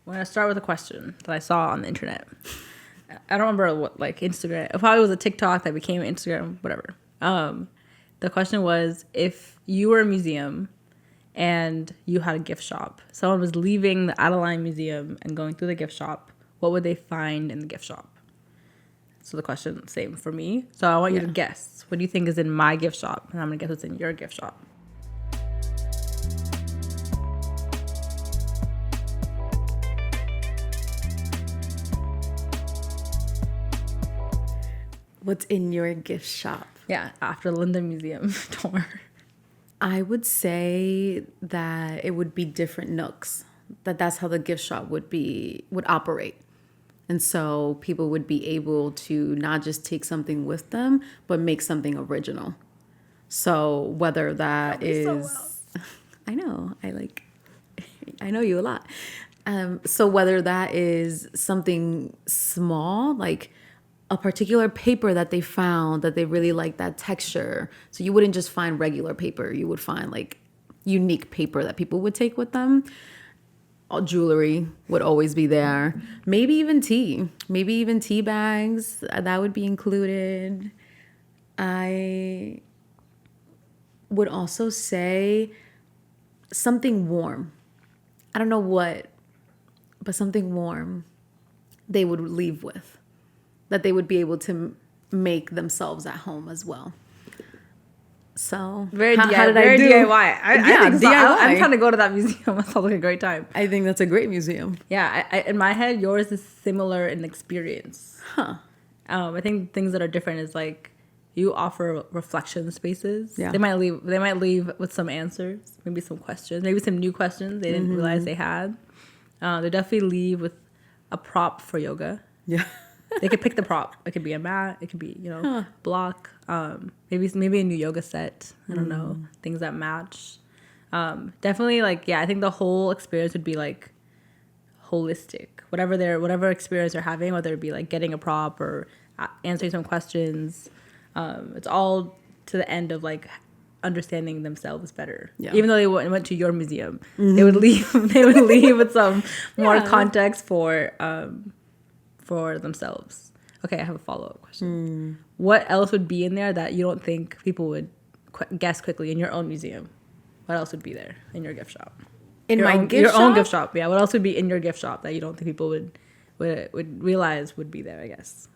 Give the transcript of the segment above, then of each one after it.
We're going to start with a question that I saw on the internet. I don't remember what, like, Instagram. It probably was a TikTok that became Instagram, whatever. The question was, if you were a museum and you had a gift shop, someone was leaving the Adeline Museum and going through the gift shop, what would they find in the gift shop? So the question, same for me. So I want you to guess. What do you think is in my gift shop? And I'm going to guess what's in your gift shop. What's in your gift shop? Yeah, after Linda Museum tour. I would say that it would be different nooks. That's how the gift shop would operate. And so people would be able to not just take something with them, but make something original. So whether that is, so well. I know you a lot. So whether that is something small, like a particular paper that they found that they really like that texture. So you wouldn't just find regular paper. You would find like unique paper that people would take with them. All jewelry would always be there. Maybe even tea bags. That would be included. I would also say something warm. I don't know what, but something warm they would leave with, that they would be able to make themselves at home as well. So very DIY. I think so. DIY. I'm trying to go to that museum. That sounds like a great time. I think that's a great museum. Yeah, I in my head, yours is similar in experience. Huh. I think things that are different is like you offer reflection spaces. Yeah. They might leave with some answers, maybe some questions, maybe some new questions they didn't realize they had. They definitely leave with a prop for yoga. Yeah. They could pick the prop. It could be a mat. It could be, block. Maybe a new yoga set. I don't know. Things that match. Definitely, I think the whole experience would be like holistic. Whatever experience they're having, whether it be like getting a prop or answering some questions, it's all to the end of like understanding themselves better. Yeah. Even though they went to your museum, they would leave. They would leave with some more context for themselves. Okay, I have a follow-up question. What else would be in there that you don't think people would guess quickly in your own museum? What else would be there in your gift shop? Your own gift shop, yeah. What else would be in your gift shop that you don't think people would realize would be there, I guess?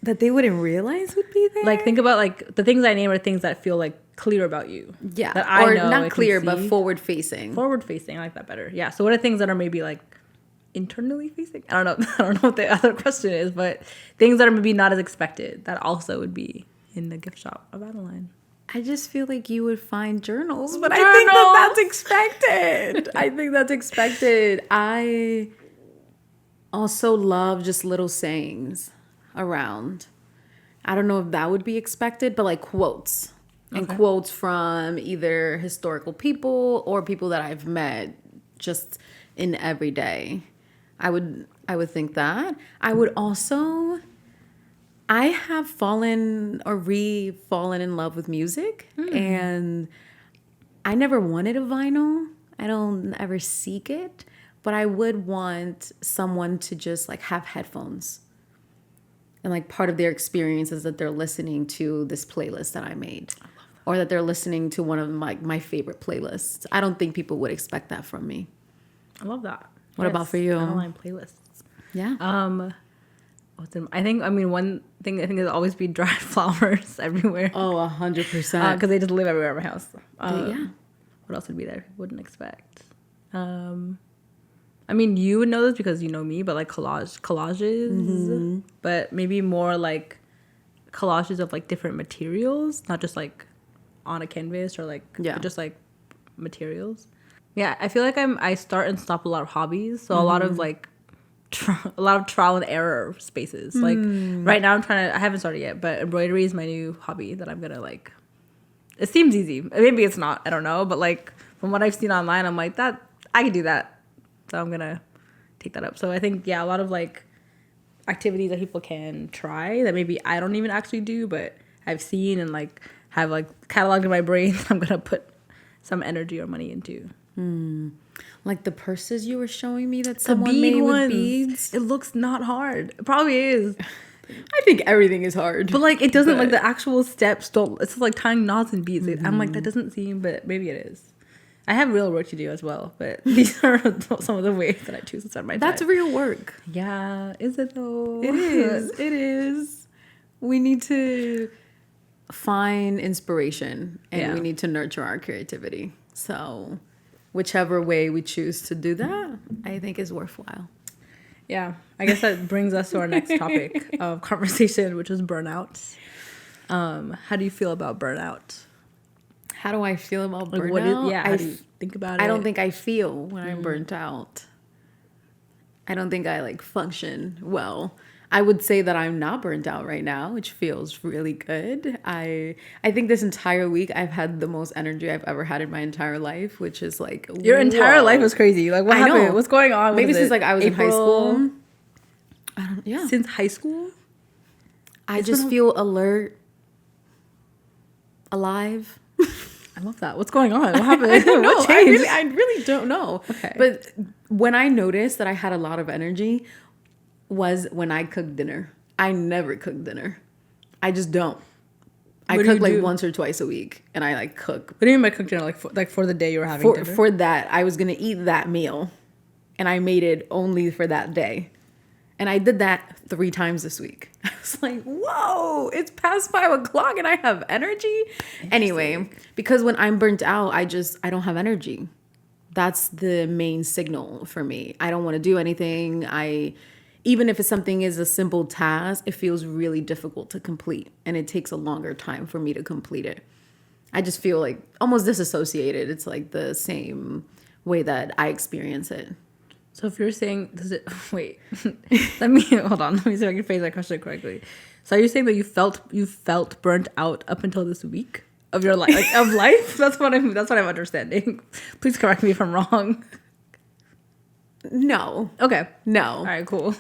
That they wouldn't realize would be there? Like, think about, like, the things I name are things that feel, like, clear about you. Yeah. That I know. Not clear, but forward-facing. Forward-facing. I like that better. Yeah. So what are things that are maybe, like, internally facing? I don't know what the other question is, but things that are maybe not as expected that also would be in the gift shop of Adeline. I just feel like you would find journals, but I think that's expected. I think that's expected. I also love just little sayings around. I don't know if that would be expected, but like quotes. Okay. And quotes from either historical people or people that I've met just in everyday. I would think that. I would also, I have fallen in love with music, and I never wanted a vinyl. I don't ever seek it, but I would want someone to just like have headphones. And like part of their experience is that they're listening to this playlist that I made, or that they're listening to one of my favorite playlists. I don't think people would expect that from me. I love that. What about for you? Online playlists. Yeah. One thing I think is always be dried flowers everywhere. Oh, 100%. Because they just live everywhere in my house. Yeah. What else would be there? Wouldn't expect. You would know this because you know me, but like collages, but maybe more like collages of like different materials, not just like on a canvas or like just like materials. Yeah, I feel like I start and stop a lot of hobbies, so a lot of like a lot of trial and error spaces. Like right now I haven't started yet, but embroidery is my new hobby that I'm gonna like. It seems easy, maybe it's not, I don't know, but like from what I've seen online, I'm like, that I can do that, so I'm gonna take that up. So I think a lot of like activities that people can try that maybe I don't even actually do, but I've seen and like have like cataloged in my brain. I'm gonna put some energy or money into. Like the purses you were showing me that someone made with beads. It looks not hard. It probably is. I think everything is hard. But like it doesn't, like the actual steps don't, it's like tying knots and beads. I'm like, that doesn't seem, but maybe it is. I have real work to do as well, but these are some of the ways that I choose to spend my time. That's real work. Yeah. Is it though? It is. It is. We need to find inspiration and we need to nurture our creativity. So whichever way we choose to do that, I think is worthwhile. Yeah. I guess that brings us to our next topic of conversation, which is burnout. How do you feel about burnout? How do I feel about burnout? How do you think about it? I don't think I feel when I'm burnt out. I don't think I like function well. I would say that I'm not burnt out right now, which feels really good. I think this entire week I've had the most energy I've ever had in my entire life, which is like your entire life was crazy. Like what happened? Know. What's going on? Maybe since like I was in high school. Since high school? I just feel alert, alive. I love that. What's going on? What happened? I don't know. What changed? I really don't know. Okay. But when I noticed that I had a lot of energy was when I cooked dinner. I never cook dinner. I just don't. I cook like once or twice a week, and I like cook. What do you mean by cook dinner? Like for the day you were having dinner? For that, I was gonna eat that meal, and I made it only for that day. And I did that 3 times this week. I was like, whoa, it's past 5 o'clock and I have energy. Anyway, because when I'm burnt out, I don't have energy. That's the main signal for me. I don't want to do anything. Even if something is a simple task, it feels really difficult to complete. And it takes a longer time for me to complete it. I just feel like almost disassociated. It's like the same way that I experience it. So if you're saying, wait, let me see if I can phrase that question correctly. So are you saying that you felt burnt out up until this week of your life, of life? That's what I'm understanding. Please correct me if I'm wrong. No. Okay. No. All right, cool.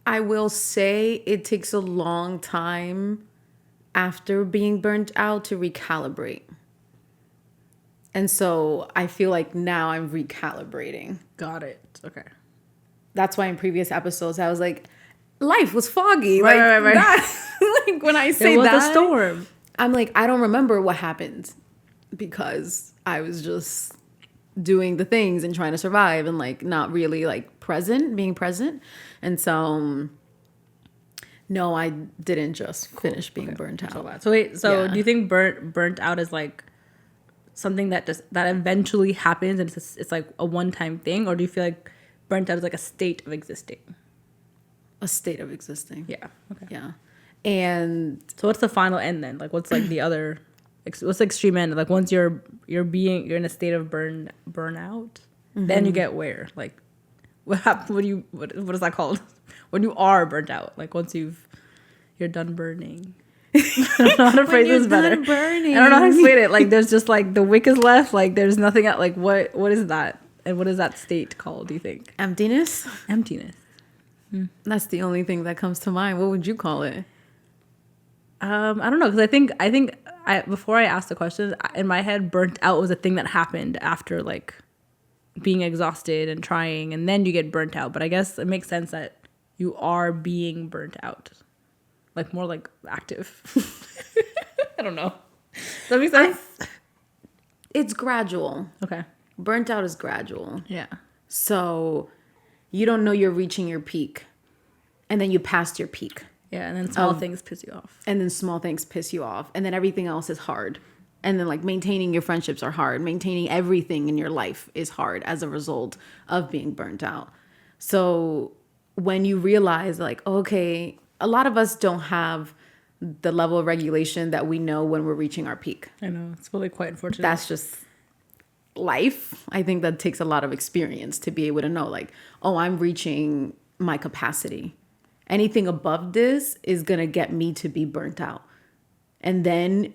I will say it takes a long time after being burnt out to recalibrate. And so I feel like now I'm recalibrating. Got it. Okay. That's why in previous episodes I was like, life was foggy. Right. Like when I say there was that, a storm. I'm like, I don't remember what happened because I was just doing the things and trying to survive and like not really like being present. And so no, I didn't just finish being burnt out. So wait, do you think burnt out is like something that eventually happens and it's like a one-time thing, or do you feel like burnt out is like a state of existing? A state of existing. Yeah. Okay. Yeah. And so what's the final end then? Like what's like the other, what's the extreme end? Like once you're in a state of burnout, then you get where? Like what is that called? When you are burnt out, like once you're done burning. I don't know how to phrase this better. Burning. I don't know how to explain it. Like there's just like the wick is left. Like there's nothing else. Like what is that? And what is that state called? Do you think? Emptiness. That's the only thing that comes to mind. What would you call it? I don't know, because I think before I asked the question, in my head, burnt out was a thing that happened after like being exhausted and trying, and then you get burnt out. But I guess it makes sense that you are being burnt out. Like more like active. I don't know. Does that make sense? It's gradual. Okay. Burnt out is gradual. Yeah. So you don't know you're reaching your peak. And then you passed your peak. Yeah, and then small things piss you off. And then everything else is hard. And then like maintaining your friendships are hard. Maintaining everything in your life is hard as a result of being burnt out. So when you realize like, okay, a lot of us don't have the level of regulation that we know when we're reaching our peak. I know. It's really quite unfortunate. That's just life. I think that takes a lot of experience to be able to know like, oh, I'm reaching my capacity. Anything above this is going to get me to be burnt out. And then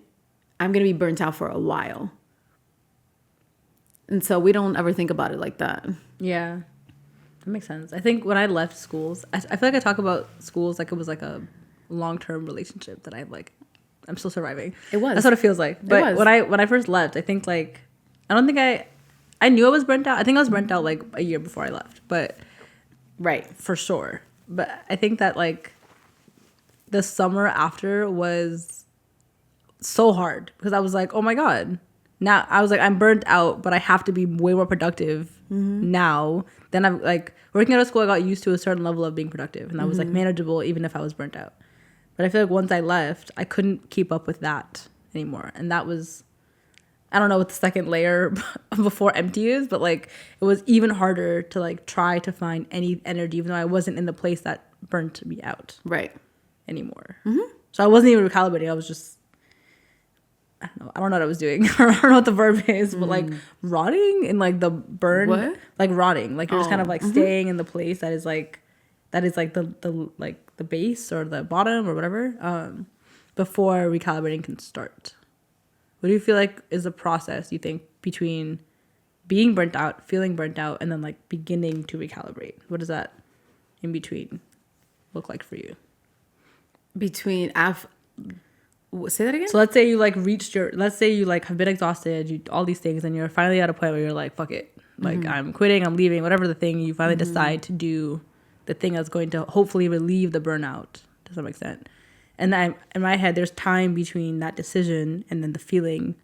I'm going to be burnt out for a while. And so we don't ever think about it like that. Yeah. That makes sense. I think when I left schools, I feel like I talk about schools like it was like a long-term relationship that I'm still surviving. It was. That's what it feels like. But when I first left, I think like, I don't think I knew I was burnt out. I think I was burnt out like a year before I left, but right, for sure. But I think that like the summer after was so hard because I was like, oh my God. Now I was like, I'm burnt out, but I have to be way more productive now. Then I'm like working out of school. I got used to a certain level of being productive, and that was like manageable even if I was burnt out. But I feel like once I left, I couldn't keep up with that anymore, and that was, I don't know what the second layer before empty is, but like it was even harder to like try to find any energy, even though I wasn't in the place that burnt me out right anymore. So I wasn't even recalibrating. I was just, I don't know what I was doing. I don't know what the verb is, but like rotting in like the burn, what? like rotting, like you're just kind of like staying in the place that is like the like the base or the bottom or whatever, before recalibrating can start. What do you feel like is the process you think between being burnt out, feeling burnt out, and then like beginning to recalibrate? What does that in between look like for you? Say that again? So let's say you like let's say you like have been exhausted, you all these things, and you're finally at a point where you're like, fuck it. Like I'm quitting, I'm leaving, whatever the thing, you finally decide to do the thing that's going to hopefully relieve the burnout to some extent. And then in my head, there's time between that decision and then the feeling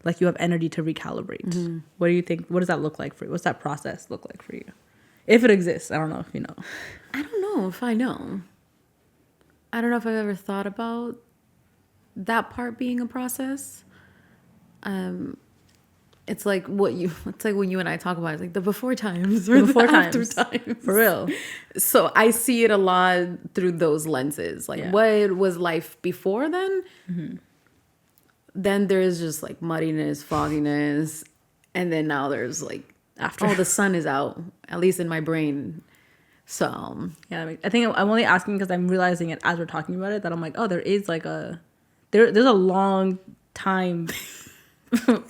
like you have energy to recalibrate. What do you think? What does that look like for you? What's that process look like for you? If it exists, I don't know if you know. I don't know if I know. I don't know if I've ever thought about that part being a process. It's like when you and I talk about it, like the before times or the after times. For real. So I see it a lot through those lenses. Like what was life before then? Then there's just like muddiness, fogginess, and then now there's like after. Oh, the sun is out, at least in my brain. So yeah, I think I'm only asking because I'm realizing it as we're talking about it that I'm like, oh, there is like there's a long time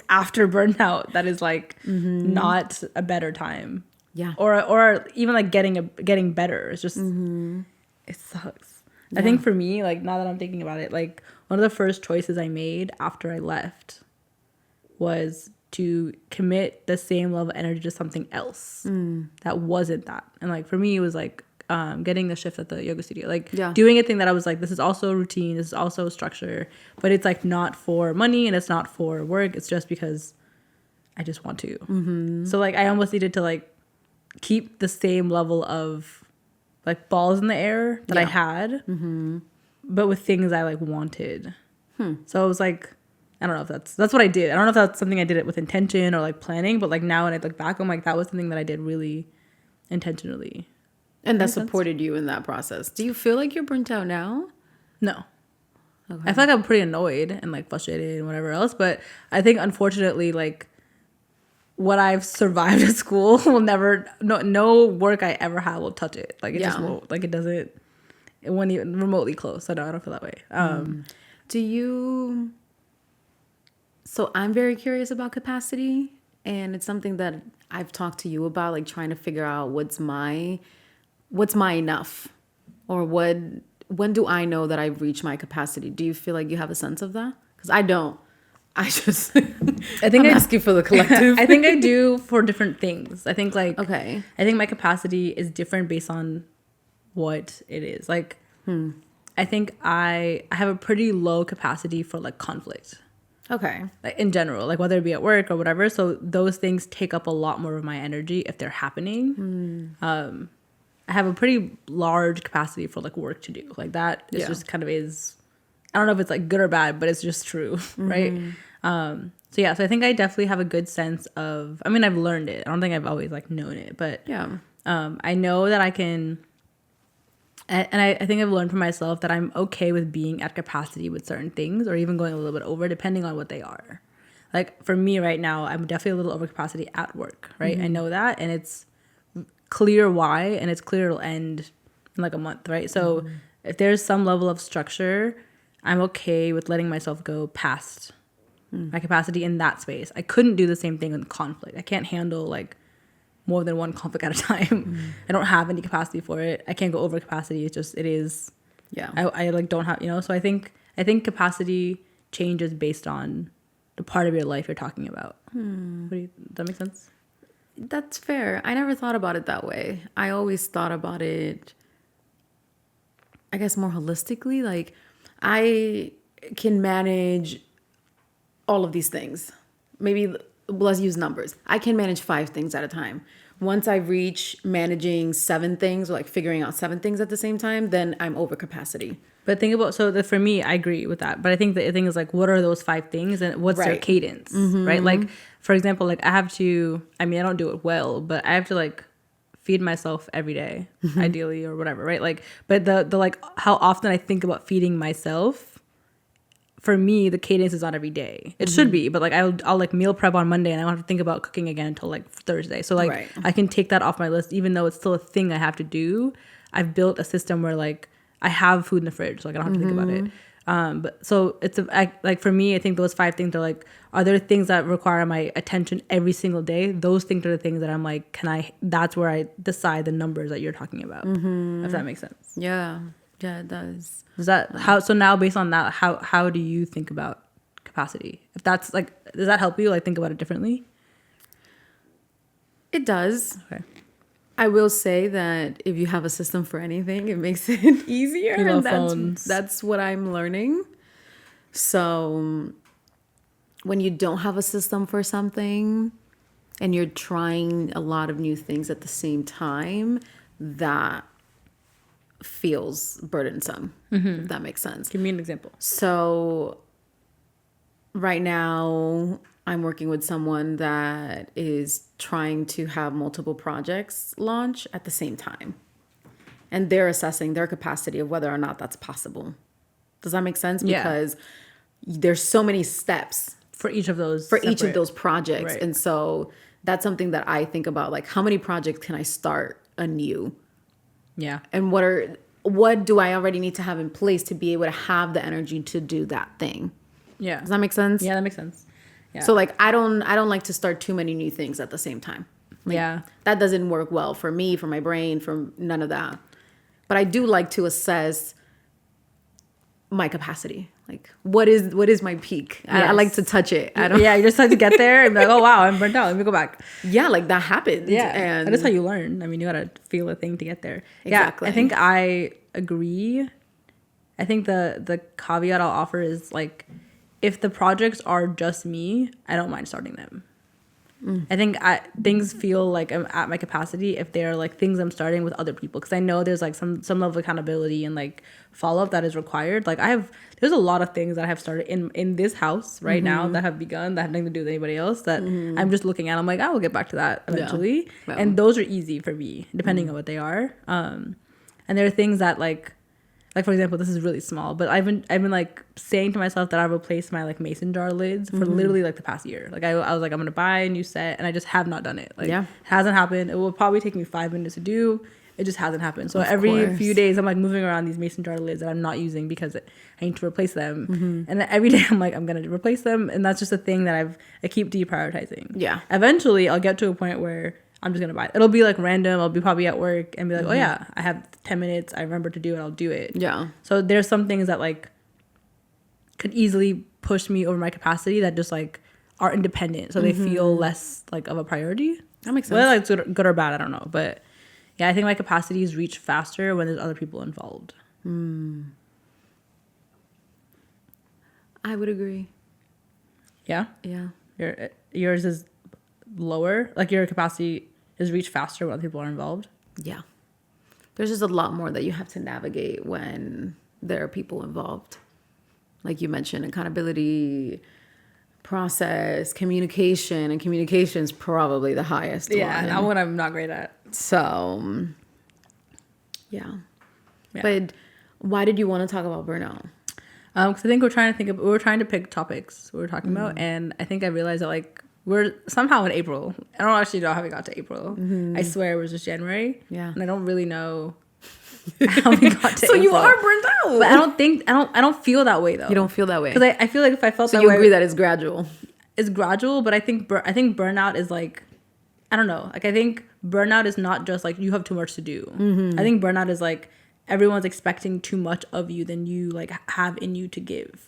after burnout that is like not a better time. Yeah. Or even like getting better. It's just it sucks. Yeah. I think for me, like now that I'm thinking about it, like one of the first choices I made after I left was to commit the same level of energy to something else that wasn't that. And like for me it was like getting the shift at the yoga studio, like doing a thing that I was like, this is also routine, this is also structure, but it's like not for money and it's not for work, it's just because I just want to. So like I almost needed to like keep the same level of like balls in the air that I had, but with things I like wanted. So it was like, I don't know if that's what I did. I don't know if that's something I did it with intention or like planning, but like now when I look back, I'm like, that was something that I did really intentionally. And that supported you in that process. Do you feel like you're burnt out now? No. Okay. I feel like I'm pretty annoyed and like frustrated and whatever else. But I think unfortunately, like what I've survived at school will never, no work I ever have will touch it. Like it just won't. Like it doesn't, it won't even remotely close. So no, I don't feel that way. So I'm very curious about capacity. And it's something that I've talked to you about, like trying to figure out what's my enough, or when do I know that I've reached my capacity? Do you feel like you have a sense of that? Because I don't. I just I think I'm asking for the collective. I think I do for different things. I think like okay. I think my capacity is different based on what it is. Like I think I have a pretty low capacity for like conflict. Okay. Like in general, like whether it be at work or whatever. So those things take up a lot more of my energy if they're happening. I have a pretty large capacity for like work to do. Like that is just kind of is, I don't know if it's like good or bad, but it's just true. Right. So yeah, so I think I definitely have a good sense of, I mean, I've learned it. I don't think I've always like known it, but I know that I can, and I think I've learned for myself that I'm okay with being at capacity with certain things or even going a little bit over depending on what they are. Like for me right now, I'm definitely a little over capacity at work, right? I know that, and it's clear why, and it's clear it'll end in like a month, right? So if there's some level of structure, I'm okay with letting myself go past my capacity in that space. I couldn't do the same thing with conflict. I can't handle like more than one conflict at a time. I don't have any capacity for it. I can't go over capacity. It's just, it is. Yeah. I like don't have, so I think capacity changes based on the part of your life you're talking about. Does that make sense? That's fair. I never thought about it that way. I always thought about it, I guess, more holistically. Like, I can manage all of these things. Maybe let's use numbers. I can manage 5 things at a time. Once I reach managing 7 things, or like figuring out 7 things at the same time, then I'm over capacity. But think about, for me, I agree with that. But I think the thing is like, what are those 5 things and what's their cadence, right? Like, for example, like I don't do it well, but I have to like feed myself every day, ideally, or whatever, right? Like, but the like how often I think about feeding myself, for me, the cadence is not every day. It should be, but like I'll like meal prep on Monday and I don't have to think about cooking again until like Thursday. So like I can take that off my list, even though it's still a thing I have to do. I've built a system where like I have food in the fridge, so like I don't have to think about it. But so like for me, I think those 5 things are like, are there things that require my attention every single day? Those things are the things that I'm like, that's where I decide the numbers that you're talking about. If that makes sense. Yeah, it does. So now based on that, how do you think about capacity? If that's like, does that help you like think about it differently? It does. Okay. I will say that if you have a system for anything, it makes it easier. And that's what I'm learning. So when you don't have a system for something and you're trying a lot of new things at the same time, that feels burdensome, if that makes sense. Give me an example. So right now, I'm working with someone that is trying to have multiple projects launch at the same time. And they're assessing their capacity of whether or not that's possible. Does that make sense? Yeah. Because there's so many steps for each of those projects. Right. And so that's something that I think about, like, how many projects can I start anew? Yeah. And what do I already need to have in place to be able to have the energy to do that thing? Yeah. Does that make sense? Yeah, that makes sense. Yeah. So like I don't like to start too many new things at the same time. Like, that doesn't work well for me, for my brain, for none of that. But I do like to assess my capacity. Like what is my peak? Yes. I like to touch it. You just like to get there and be like, oh wow, I'm burnt out. Let me go back. Yeah, like that happens. Yeah, and that's how you learn. I mean, you gotta feel a thing to get there. Exactly. Yeah, I think I agree. I think the caveat I'll offer is like, if the projects are just me, I don't mind starting them. I think things feel like I'm at my capacity if they're like things I'm starting with other people, because I know there's like some level of accountability and like follow up that is required. Like there's a lot of things that I have started in this house right now that have begun that have nothing to do with anybody else that I'm just looking at. I'm like, I will get back to that eventually, and those are easy for me depending on what they are. And there are things that like for example, this is really small, but I've been like saying to myself that I'll replace my like mason jar lids for literally like the past year. Like I was like, I'm gonna buy a new set, and I just have not done it. Like it hasn't happened. It will probably take me 5 minutes to do. It just hasn't happened. So every few days I'm like moving around these mason jar lids that I'm not using because I need to replace them. And then every day I'm like, I'm gonna replace them, and that's just a thing that I keep deprioritizing. Yeah. Eventually I'll get to a point where I'm just gonna buy it. It'll be like random. I'll be probably at work and be like, oh yeah, I have 10 minutes. I remember to do it. I'll do it. Yeah. So there's some things that like could easily push me over my capacity that just like are independent. So they feel less like of a priority. That makes sense. Whether like good or bad, I don't know. But yeah, I think my capacities reach faster when there's other people involved. I would agree. Yeah? Yeah. Yours is lower? Like your capacity is reached faster when other people are involved? Yeah. There's just a lot more that you have to navigate when there are people involved. Like you mentioned, accountability, process, communication, and communication is probably the highest one. Yeah, that one I'm not great at. So, yeah. But why did you want to talk about burnout? Because I think we're trying to pick topics we were talking about, and I think I realized that like we're somehow in April. I don't actually know how we got to April. I swear it was just January. Yeah, and I don't really know how we got to. So April. You are burnt out. But I don't feel that way though. You don't feel that way because I feel like if I felt that way, you agree that it's gradual. It's gradual, but I think burnout is like, I don't know. Like I think burnout is not just like you have too much to do. I think burnout is like everyone's expecting too much of you than you like have in you to give,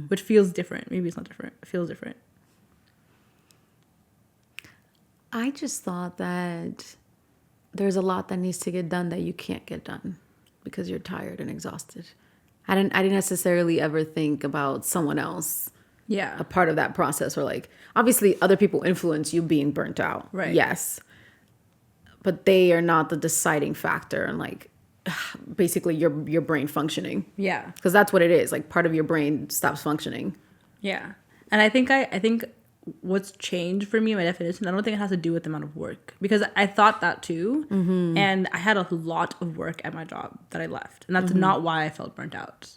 which feels different. Maybe it's not different. It feels different. I just thought that there's a lot that needs to get done that you can't get done because you're tired and exhausted. I didn't necessarily ever think about someone else. Yeah. A part of that process, or like, obviously other people influence you being burnt out. Right. Yes. But they are not the deciding factor in like basically your brain functioning. Yeah. Because that's what it is. Like part of your brain stops functioning. Yeah. And I think what's changed for me, my definition, I don't think it has to do with the amount of work, because I thought that too. Mm-hmm. And I had a lot of work at my job that I left. And that's not why I felt burnt out.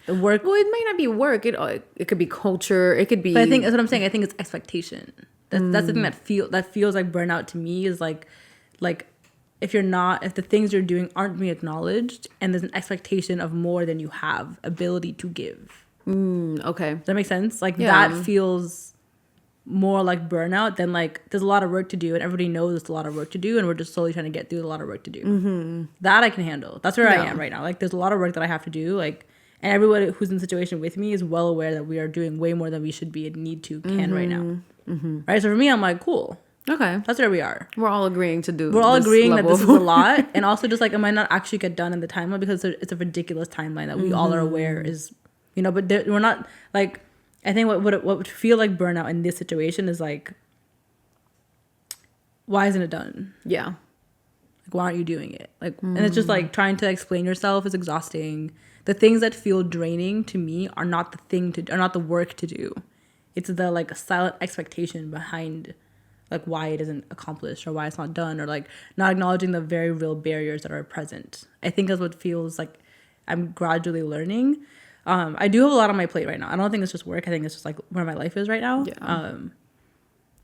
The work. Well, it may not be work. It could be culture. It could be. But I think that's what I'm saying. I think it's expectation. That's the thing that feels like burnout to me, is like if the things you're doing aren't being acknowledged and there's an expectation of more than you have ability to give. Okay. Does that make sense? Like that feels more like burnout than like there's a lot of work to do and everybody knows there's a lot of work to do and we're just slowly trying to get through a lot of work to do. Mm-hmm. That I can handle. That's where I am right now. Like there's a lot of work that I have to do. Like, and everyone who's in the situation with me is well aware that we are doing way more than we should be and can right now. Mm-hmm. Right. So for me, I'm like, cool. Okay. That's where we are. We're all agreeing to do. We're all agreeing that this is a lot, and also just like it might not actually get done in the timeline because it's a ridiculous timeline that we all are aware is, but we're not like. I think what would feel like burnout in this situation is like, why isn't it done? Yeah. Like, why aren't you doing it? Like, and it's just like trying to explain yourself is exhausting. The things that feel draining to me are not the work to do. It's the like silent expectation behind like why it isn't accomplished or why it's not done, or like not acknowledging the very real barriers that are present. I think that's what feels like I'm gradually learning. I do have a lot on my plate right now. I don't think it's just work. I think it's just like where my life is right now. Yeah.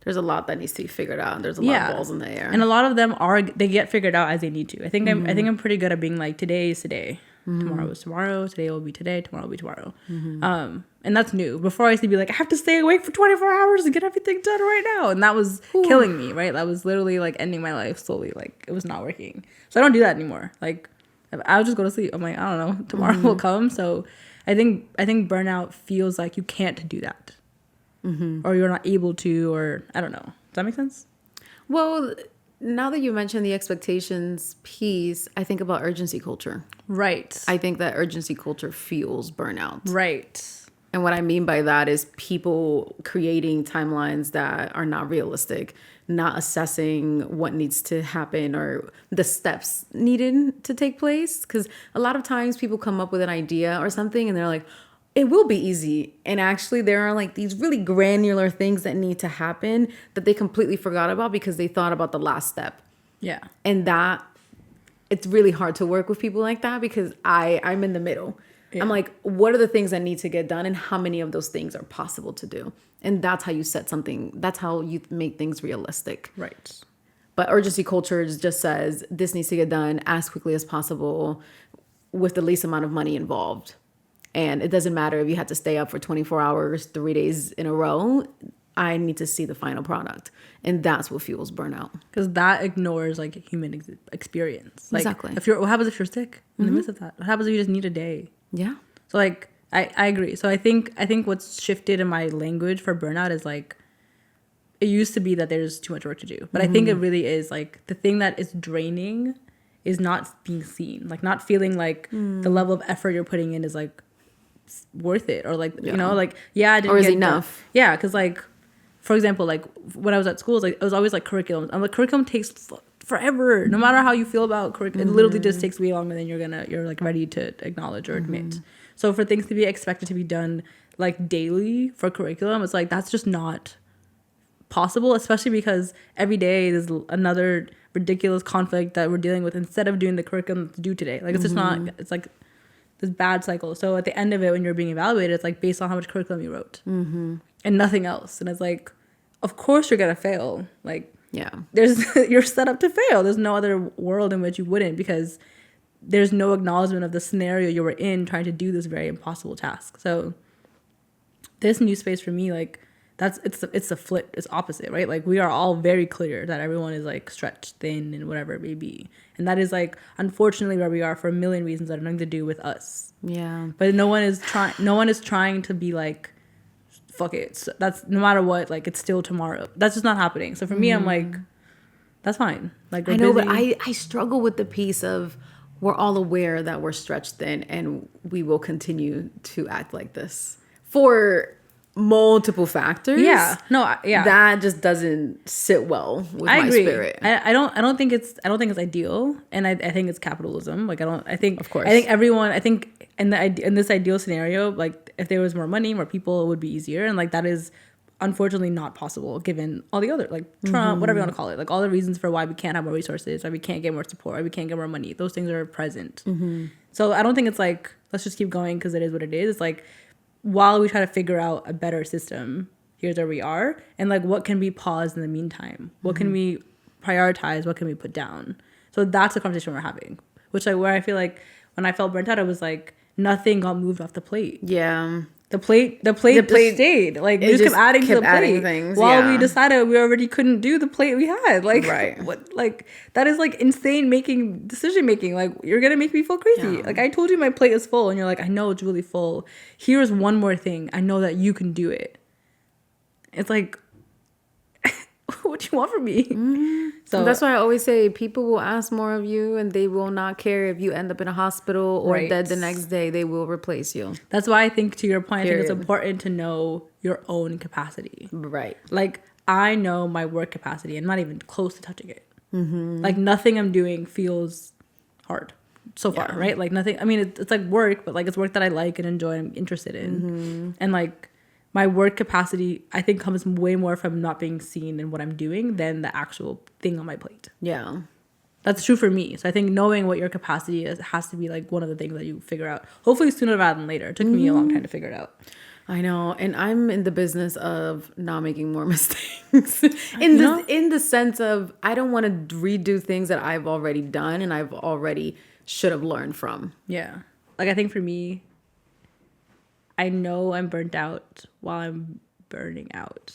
There's a lot that needs to be figured out. There's a lot of balls in the air. And a lot of them they get figured out as they need to. I think I'm pretty good at being like, today is today. Tomorrow is tomorrow. Today will be today. Tomorrow will be tomorrow. And that's new. Before I used to be like, I have to stay awake for 24 hours to get everything done right now. And that was killing me, right? That was literally like ending my life slowly. Like it was not working. So I don't do that anymore. Like I'll just go to sleep. I'm like, I don't know. Tomorrow will come. So I think burnout feels like you can't do that. Or you're not able to, or I don't know. Does that make sense? Well, now that you mentioned the expectations piece, I think about urgency culture. Right. I think that urgency culture fuels burnout. Right. And what I mean by that is people creating timelines that are not realistic, not assessing what needs to happen or the steps needed to take place. Because a lot of times people come up with an idea or something and they're like, it will be easy. And actually there are like these really granular things that need to happen that they completely forgot about because they thought about the last step. Yeah. And that it's really hard to work with people like that because I'm in the middle. Yeah. I'm like, what are the things that need to get done and how many of those things are possible to do? And that's how you set something. That's how you make things realistic. Right. But urgency culture just says this needs to get done as quickly as possible with the least amount of money involved. And it doesn't matter if you had to stay up for 24 hours, 3 days in a row. I need to see the final product. And that's what fuels burnout. Because that ignores like human experience. Like, exactly. What happens if you're sick in the midst of that? What happens if you just need a day? Yeah. So like, I agree. So I think what's shifted in my language for burnout is like, it used to be that there's too much work to do. But I think it really is like the thing that is draining is not being seen. Like not feeling like the level of effort you're putting in is like worth it, or like, you know, like, I didn't get enough. Yeah. Cause like, for example, like when I was at school, it was always like curriculum. I'm like, curriculum takes forever. No matter how you feel about curriculum, it literally just takes way longer than you're like ready to acknowledge or admit. So for things to be expected to be done like daily for curriculum, it's like, that's just not possible, especially because every day there's another ridiculous conflict that we're dealing with instead of doing the curriculum to do today. Like it's just not, it's like this bad cycle. So at the end of it, when you're being evaluated, it's like based on how much curriculum you wrote and nothing else. And it's like, of course you're gonna fail. Like, yeah, you're set up to fail. There's no other world in which you wouldn't, because there's no acknowledgement of the scenario you were in trying to do this very impossible task. So this new space for me, like, it's a flip, it's opposite, right? Like we are all very clear that everyone is like stretched thin and whatever it may be. And that is like, unfortunately, where we are for a million reasons that have nothing to do with us. Yeah. But no one is trying to be like fuck it. So that's no matter what, like it's still tomorrow. That's just not happening. So for me, I'm like, that's fine. Like I know, busy. But I struggle with the piece of we're all aware that we're stretched thin and we will continue to act like this for multiple factors. Yeah. No, yeah. That just doesn't sit well with my spirit. I don't think it's ideal, and I think it's capitalism. Like I think of course. I think everyone, I think in this ideal scenario, like if there was more money, more people, it would be easier, and like that is unfortunately not possible given all the other, like Trump, whatever you want to call it, like all the reasons for why we can't have more resources, why we can't get more support, why we can't get more money. Those things are present. So I don't think it's like let's just keep going because it is what it is. It's like while we try to figure out a better system, here's where we are, and like what can be paused in the meantime, what can we prioritize, what can we put down. So that's the conversation we're having, which like where I feel like when I felt burnt out, it was like nothing got moved off the plate. The plate just stayed. Like we just kept adding to the plate things, while we decided we already couldn't do the plate we had. Like right. What? Like that is like insane decision making. Like you're gonna make me feel crazy. Like I told you my plate is full, and you're like, I know it's really full. Here's one more thing. I know that you can do it. It's like, what do you want from me? So that's why I always say people will ask more of you, and they will not care if you end up in a hospital or dead the next day. They will replace you. That's why I think, to your point, I think it's important to know your own capacity. Right. Like I know my work capacity. I'm not even close to touching it. Like nothing I'm doing feels hard so far, right? Like nothing. I mean, it's like work, but like it's work that I like and enjoy and I'm interested in, and like. My work capacity, I think, comes way more from not being seen in what I'm doing than the actual thing on my plate. Yeah. That's true for me. So I think knowing what your capacity is has to be like one of the things that you figure out. Hopefully sooner rather than later. It took me a long time to figure it out. I know. And I'm in the business of not making more mistakes. in the sense of I don't want to redo things that I've already done and I've already should have learned from. Yeah. Like I think for me, I know I'm burnt out while I'm burning out.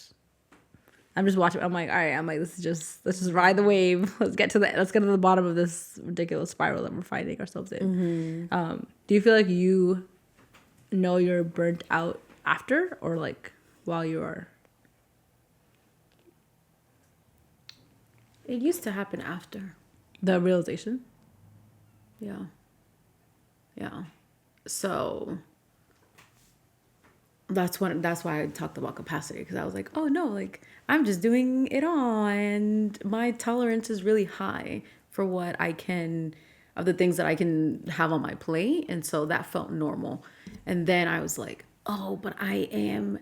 I'm just watching. I'm like, all right. I'm like, let's just ride the wave. Let's get to the bottom of this ridiculous spiral that we're finding ourselves in. Do you feel like you know you're burnt out after, or like while you are? It used to happen after The realization. Yeah. So. That's why I talked about capacity, because I was like, oh no, like I'm just doing it all and my tolerance is really high for what I can, of the things that I can have on my plate. And so that felt normal. And then I was like, oh, but then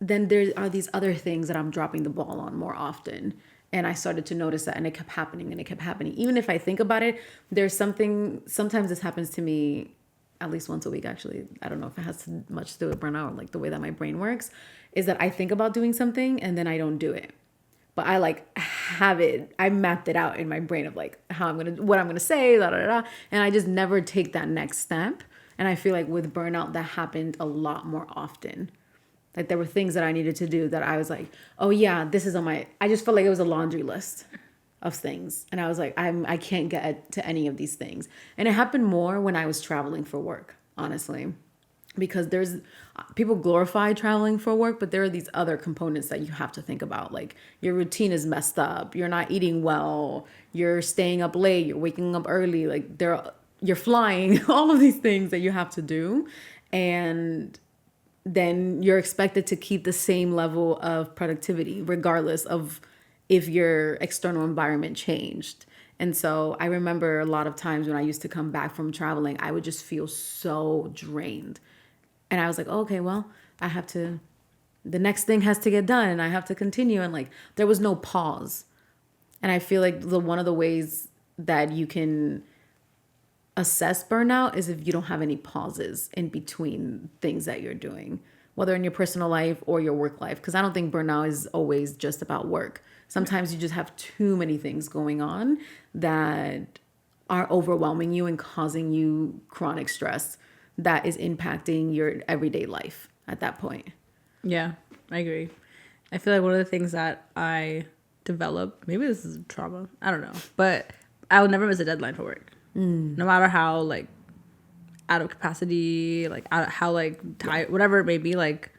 there are these other things that I'm dropping the ball on more often. And I started to notice that, and it kept happening. Even if I think about it, sometimes this happens to me at least once a week, actually. I don't know if it has much to do with burnout or like the way that my brain works, is that I think about doing something and then I don't do it. But I like I mapped it out in my brain of like what I'm gonna say, and I just never take that next step. And I feel like with burnout, that happened a lot more often. Like there were things that I needed to do that I was like, oh yeah, this is I just felt like it was a laundry list of things. And I was like, I can't get to any of these things. And it happened more when I was traveling for work, honestly, because people glorify traveling for work, but there are these other components that you have to think about. Like your routine is messed up. You're not eating well. You're staying up late. You're waking up early. Like you're flying, all of these things that you have to do. And then you're expected to keep the same level of productivity, regardless of if your external environment changed. And so I remember a lot of times when I used to come back from traveling, I would just feel so drained. And I was like, oh, okay, well, the next thing has to get done and I have to continue. And like, there was no pause. And I feel like one of the ways that you can assess burnout is if you don't have any pauses in between things that you're doing, whether in your personal life or your work life. Because I don't think burnout is always just about work. Sometimes you just have too many things going on that are overwhelming you and causing you chronic stress that is impacting your everyday life at that point. Yeah, I agree. I feel like one of the things that I developed, maybe this is trauma, I don't know, but I would never miss a deadline for work. No matter how like out of capacity, like how like tired, whatever it may be, like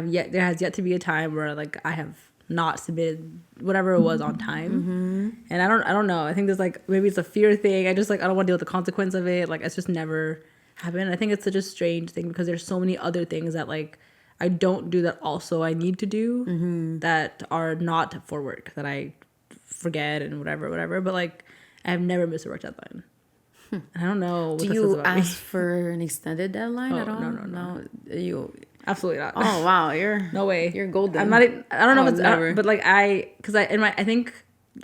there has yet to be a time where like I have not submitted whatever it was on time. And I don't know. I think there's like, maybe it's a fear thing. I just like, I don't want to deal with the consequence of it. Like, it's just never happened. I think it's such a strange thing because there's so many other things that like I don't do that also I need to do that are not for work, that I forget and whatever. But like, I've never missed a work deadline. And I don't know what do this you is about ask me. for an extended deadline at all? No. You Absolutely not. Oh wow, you're no way. You're golden. I'm not. I don't know if it's never. but like I think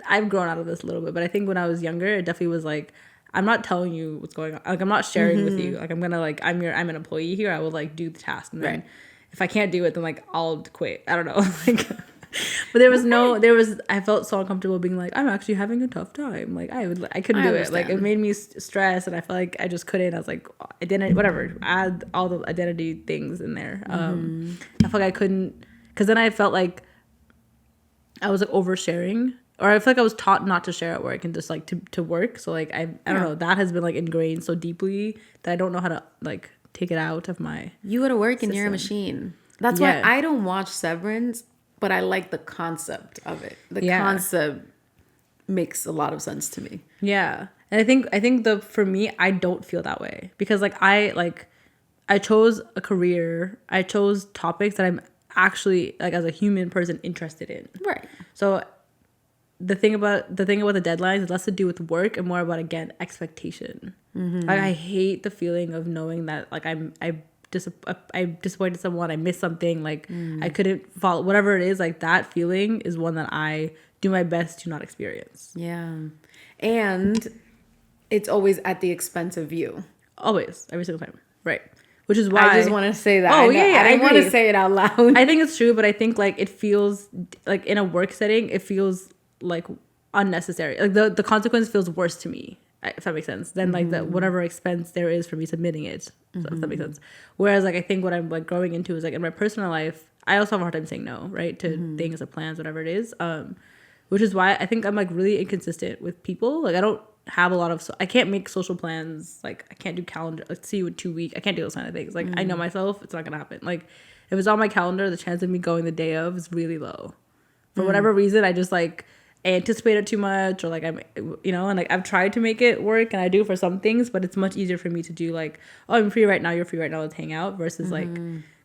I've grown out of this a little bit. But I think when I was younger, it definitely was like, I'm not telling you what's going on. Like, I'm not sharing with you. Like, I'm gonna like, I'm an employee here. I will like do the task, and then if I can't do it, then like I'll quit. I don't know. Like, but I felt so uncomfortable being like, I'm actually having a tough time. Like, I couldn't do it. Like, it made me stress, and I felt like I just couldn't. I was like, identity, whatever, add all the identity things in there. I felt like I couldn't, because then I felt like I was like oversharing, or I feel like I was taught not to share at work and just like to work. So like, I don't know, that has been like ingrained so deeply that I don't know how to like take it out of my You go to work system. and you're a machine. That's why I don't watch Severance, but I like the concept of it. The concept makes a lot of sense to me. Yeah. And I think for me, I don't feel that way because like I chose a career. I chose topics that I'm actually like as a human person interested in. Right. So the thing about the deadlines is less to do with work and more about, again, expectation. Like, I hate the feeling of knowing that like I disappointed someone, I missed something, like I couldn't follow whatever it is. Like, that feeling is one that I do my best to not experience. Yeah. And it's always at the expense of you. Always, every single time. Right. Which is why I just want to say that. Oh, yeah, I didn't want to say it out loud. I think it's true, but I think like it feels like in a work setting, it feels like unnecessary. Like the consequence feels worse to me, if that makes sense, than like the whatever expense there is for me submitting it. So if that makes sense. Whereas like I think what I'm like growing into is like in my personal life, I also have a hard time saying no, right, to things or plans, whatever it is. Which is why I think I'm like really inconsistent with people. Like, I don't have a lot of I can't make social plans. Like, I can't do calendar, like see you in 2 weeks. I can't do those kind of things. Like, I know myself, it's not gonna happen. Like, if it's on my calendar, the chance of me going the day of is really low. For whatever reason, I just like anticipate it too much, or like I'm, and like I've tried to make it work, and I do for some things, but it's much easier for me to do like, oh, I'm free right now, you're free right now, let's hang out, versus like,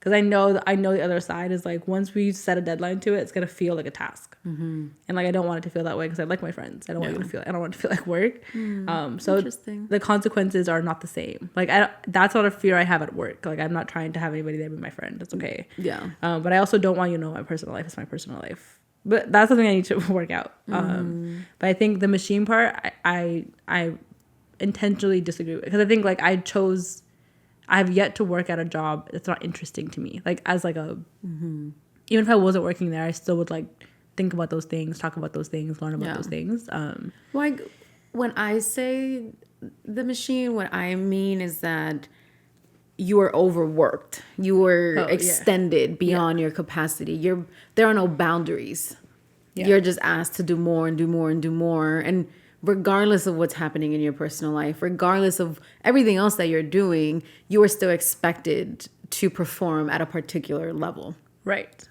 because I know the other side is like, once we set a deadline to it, it's gonna feel like a task, and like I don't want it to feel that way because I like my friends. I don't want it to feel like work. So the consequences are not the same. Like, that's not a fear I have at work. Like, I'm not trying to have anybody there be my friend. That's okay. Yeah. But I also don't want you to know my personal life is my personal life. But that's something I need to work out. But I think the machine part, I intentionally disagree with, because I think like I have yet to work at a job that's not interesting to me. Like, as like a, even if I wasn't working there, I still would like think about those things, talk about those things, learn about those things. Like, when I say the machine, what I mean is that you are overworked. You were extended beyond your capacity. There are no boundaries. Yeah. You're just asked to do more and do more and do more. And regardless of what's happening in your personal life, regardless of everything else that you're doing, you are still expected to perform at a particular level. Right.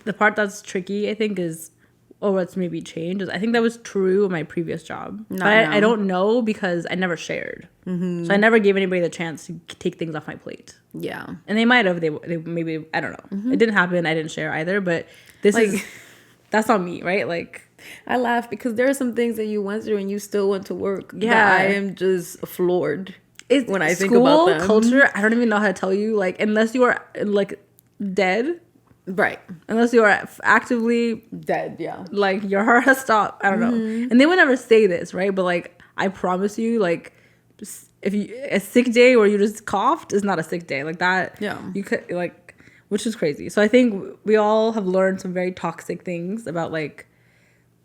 The part that's tricky, I think, is, or what's maybe changed, is I think that was true in my previous job. But I don't know, because I never shared. So I never gave anybody the chance to take things off my plate. Yeah. And they might have. They maybe, I don't know. It didn't happen. I didn't share either. But that's not me, right? Like, I laugh because there are some things that you went through and you still went to work. Yeah. I am just floored when I think about them. Culture, I don't even know how to tell you. Like, unless you are like dead. Right. Unless you are actively dead, yeah. Like, your heart has stopped. I don't know. And they would never say this, right? But like, I promise you, like, if a sick day where you just coughed is not a sick day. Like that, you could like, which is crazy. So I think we all have learned some very toxic things about like,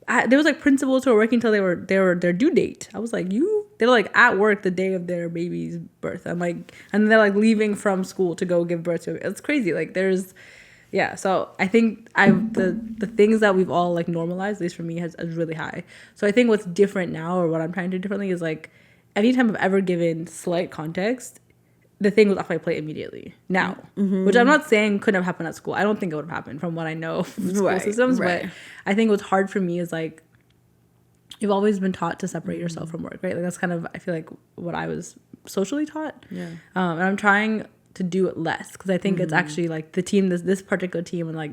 there was like principals who were working until they were their due date. I was like, they're like at work the day of their baby's birth. I'm like, and they're like leaving from school to go give birth to it. It's crazy. Like, there's. Yeah, so I think the things that we've all like normalized, at least for me, is really high. So I think what's different now, or what I'm trying to do differently, is like, anytime I've ever given slight context, the thing was off my plate immediately now, which I'm not saying couldn't have happened at school. I don't think it would have happened from what I know of school systems, but I think what's hard for me is like, you've always been taught to separate yourself from work, right? Like that's kind of, I feel like, what I was socially taught. Yeah. And I'm trying to do it less because I think it's actually like the team, this particular team, and like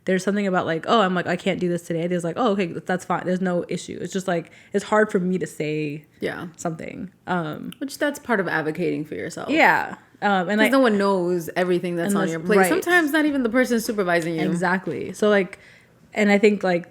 there's something about like, oh, I'm like, I can't do this today. There's like, oh, okay, that's fine. There's no issue. It's just like, it's hard for me to say something. Which that's part of advocating for yourself. Yeah. And like, no one knows everything that's on your plate. Right. Sometimes not even the person supervising you. Exactly. So like, and I think like,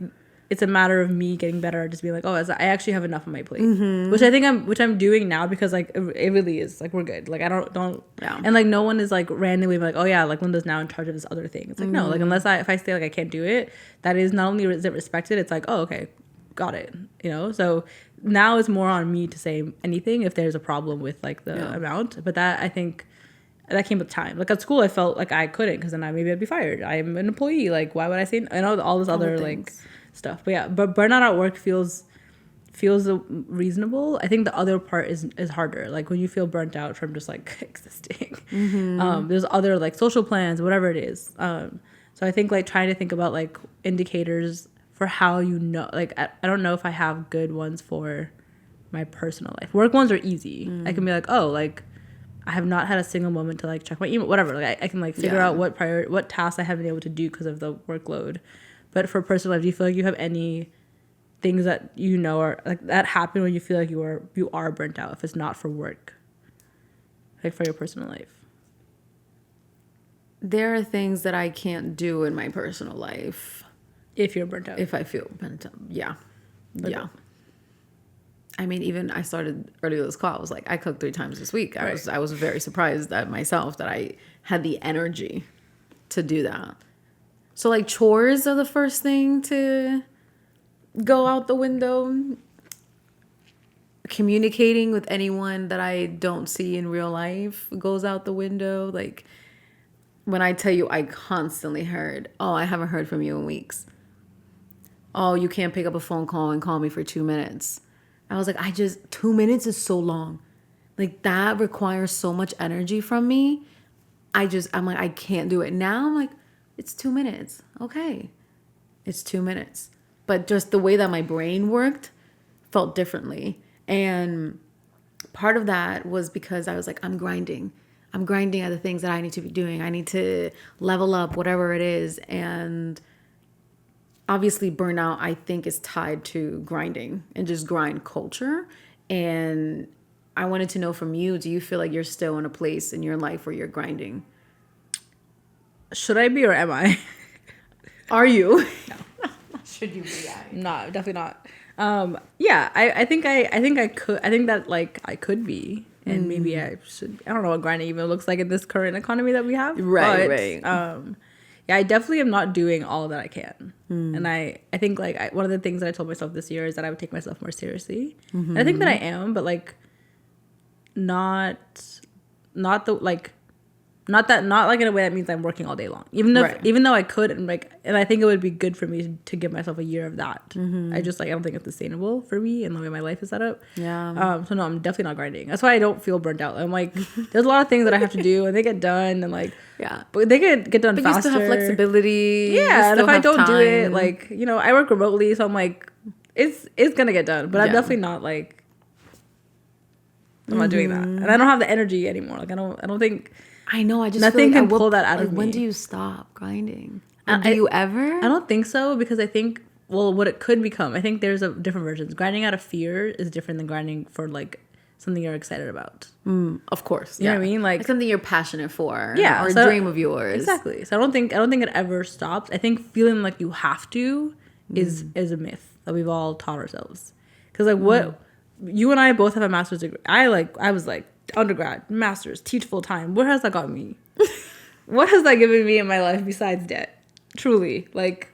it's a matter of me getting better, just being like, oh, I actually have enough on my plate, which I think I'm doing now because like it really is like we're good. Like I don't, and like no one is like randomly like, oh yeah, like Linda's now in charge of this other thing. It's like no, like unless if I say like I can't do it, that is not only is it respected, it's like, oh okay, got it, you know. So now it's more on me to say anything if there's a problem with like the amount, but that I think. That came with time. Like at school, I felt like I couldn't because then maybe I'd be fired. I'm an employee. Like why would I say? I know all this other like stuff, but yeah. But burnout at work feels reasonable. I think the other part is harder. Like when you feel burnt out from just like existing. There's other like social plans, whatever it is. So I think like trying to think about like indicators for how you know. Like I don't know if I have good ones for my personal life. Work ones are easy. I can be like, oh, like. I have not had a single moment to like check my email, whatever. Like I can like figure out what tasks I haven't been able to do because of the workload. But for personal life, do you feel like you have any things that you know are like that happen when you feel like you are burnt out if it's not for work, like for your personal life? There are things that I can't do in my personal life if you're burnt out. If I feel burnt out, yeah. Okay. I mean, even I started earlier this call. I was like, I cooked 3 times this week. I was very surprised at myself that I had the energy to do that. So like chores are the first thing to go out the window. Communicating with anyone that I don't see in real life goes out the window. Like when I tell you, I constantly heard, oh, I haven't heard from you in weeks. Oh, you can't pick up a phone call and call me for 2 minutes. I was like, 2 minutes is so long. Like that requires so much energy from me. I'm like, I can't do it. Now I'm like, it's 2 minutes. Okay. It's 2 minutes. But just the way that my brain worked felt differently. And part of that was because I was like, I'm grinding at the things that I need to be doing. I need to level up, whatever it is. And obviously burnout, I think, is tied to grinding and just grind culture. And I wanted to know from you, do you feel like you're still in a place in your life where you're grinding? Should I be or am I? Are you? No. Should you be? No, definitely not. Yeah, I think I could. I think that like I could be. And maybe I should. I don't know what grinding even looks like in this current economy that we have. Right. Yeah, I definitely am not doing all that I can. And I think like one of the things that I told myself this year is that I would take myself more seriously. And I think that I am, but like not like in a way that means I'm working all day long. Even though I could and I think it would be good for me to give myself a year of that. I don't think it's sustainable for me and the way my life is set up. Yeah. So no, I'm definitely not grinding. That's why I don't feel burnt out. I'm like, there's a lot of things that I have to do and they get done and like but they get done faster. You still have flexibility. Yeah, and if I don't do it, like, you know, I work remotely, so I'm like, it's gonna get done. But I'm definitely not like I'm not doing that. And I don't have the energy anymore. Like I don't think I know. I just nothing feel like can pull that out of me. When do you stop grinding? Do you ever? I don't think so because I think what it could become. I think there's different versions. Grinding out of fear is different than grinding for like something you're excited about. Of course, you know what I mean. Like something you're passionate for. Yeah, or a dream of yours. Exactly. So I don't think it ever stops. I think feeling like you have to is a myth that we've all taught ourselves. Because like what you and I both have a master's degree. I was like. Undergrad, master's, teach full time. What has that got me? What has that given me in my life besides debt? Truly, like,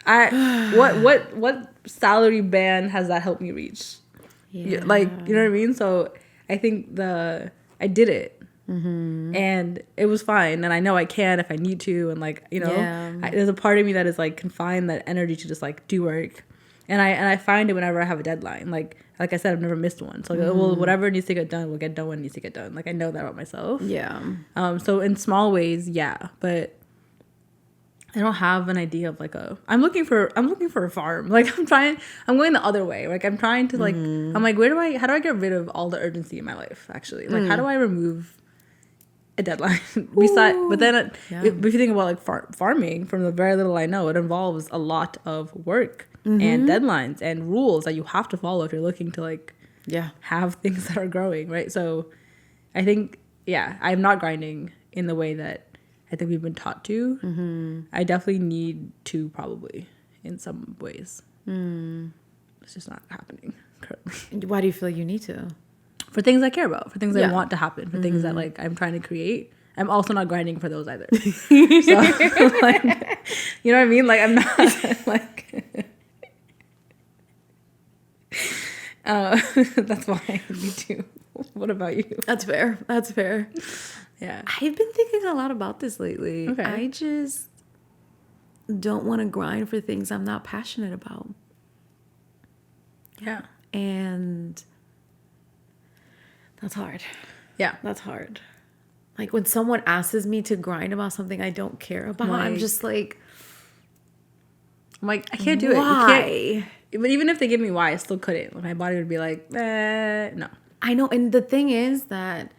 what salary band has that helped me reach? Yeah. Like, you know what I mean? So I think I did it, and it was fine, and I know I can if I need to, and like, you know, there's a part of me that is like can find that energy to just like do work. And I find it whenever I have a deadline. Like I said, I've never missed one. So well, whatever needs to get done will get done when it needs to get done. Like I know that about myself. Yeah. So in small ways, yeah, but I don't have an idea of like I'm looking for a farm. Like I'm going the other way. Like I'm trying to like, I'm like, how do I get rid of all the urgency in my life actually? Like how do I remove a deadline? But then if you think about like farming, from the very little I know, it involves a lot of work and deadlines and rules that you have to follow if you're looking to like have things that are growing, right? So I think, I'm not grinding in the way that I think we've been taught to. I definitely need to, probably, in some ways. It's just not happening currently. Why do you feel like you need to? For things I care about, for things I want to happen, for things that like I'm trying to create. I'm also not grinding for those either. So, like, you know what I mean? Like I'm not like. That's why I need to. What about you? That's fair. Yeah. I've been thinking a lot about this lately. Okay. I just don't want to grind for things I'm not passionate about. Yeah. And that's hard. Yeah. That's hard. Like when someone asks me to grind about something I don't care about, I'm just like... I'm like, I can't do it. Why? You can't. But even if they give me why, I still couldn't. My body would be like, no. I know. And the thing is that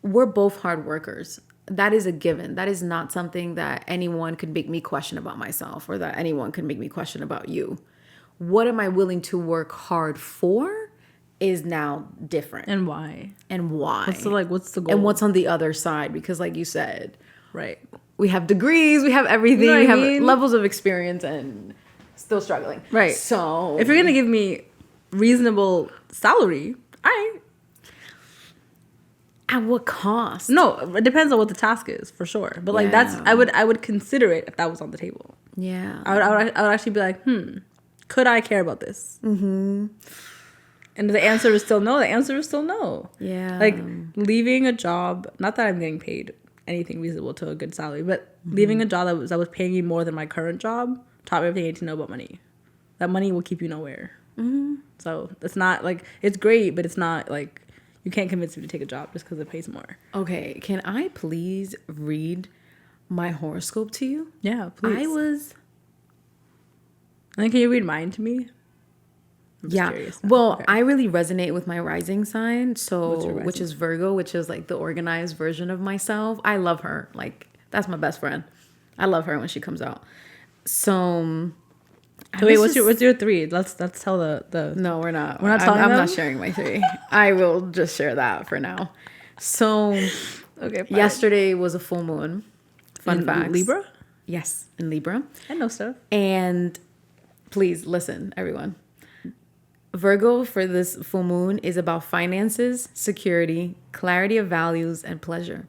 we're both hard workers. That is a given. That is not something that anyone could make me question about myself, or that anyone could make me question about you. What am I willing to work hard for is now different. And why? What's the goal? And what's on the other side? Because like you said, right, we have degrees, we have everything, you know we have mean? levels of experience, and still struggling. Right. So if you're going to give me reasonable salary, at what cost? No, it depends on what the task is, for sure. But like I would consider it if that was on the table. Yeah. I would actually be like, could I care about this? Mm-hmm. And the answer is still no. The answer is still no. Yeah. Like leaving a job, not that I'm getting paid anything reasonable to a good salary, but leaving a job that was paying you more than my current job taught me everything you need to know about money. That money will keep you nowhere. Mm-hmm. So it's not like, it's great, but it's not like, you can't convince me to take a job just because it pays more. Okay, can I please read my horoscope to you? Yeah, please. And then can you read mine to me? Well, okay. I really resonate with my rising sign, which is Virgo, which is like the organized version of myself. I love her. Like, that's my best friend. I love her when she comes out. So wait, what's your 3? Let's tell the. No, we're not. We're not talking. I'm not sharing my 3. I will just share that for now. So, okay. Fine. Yesterday was a full moon. Fun fact. Libra? Yes, in Libra. I know stuff. And please listen, everyone. Virgo for this full moon is about finances, security, clarity of values, and pleasure.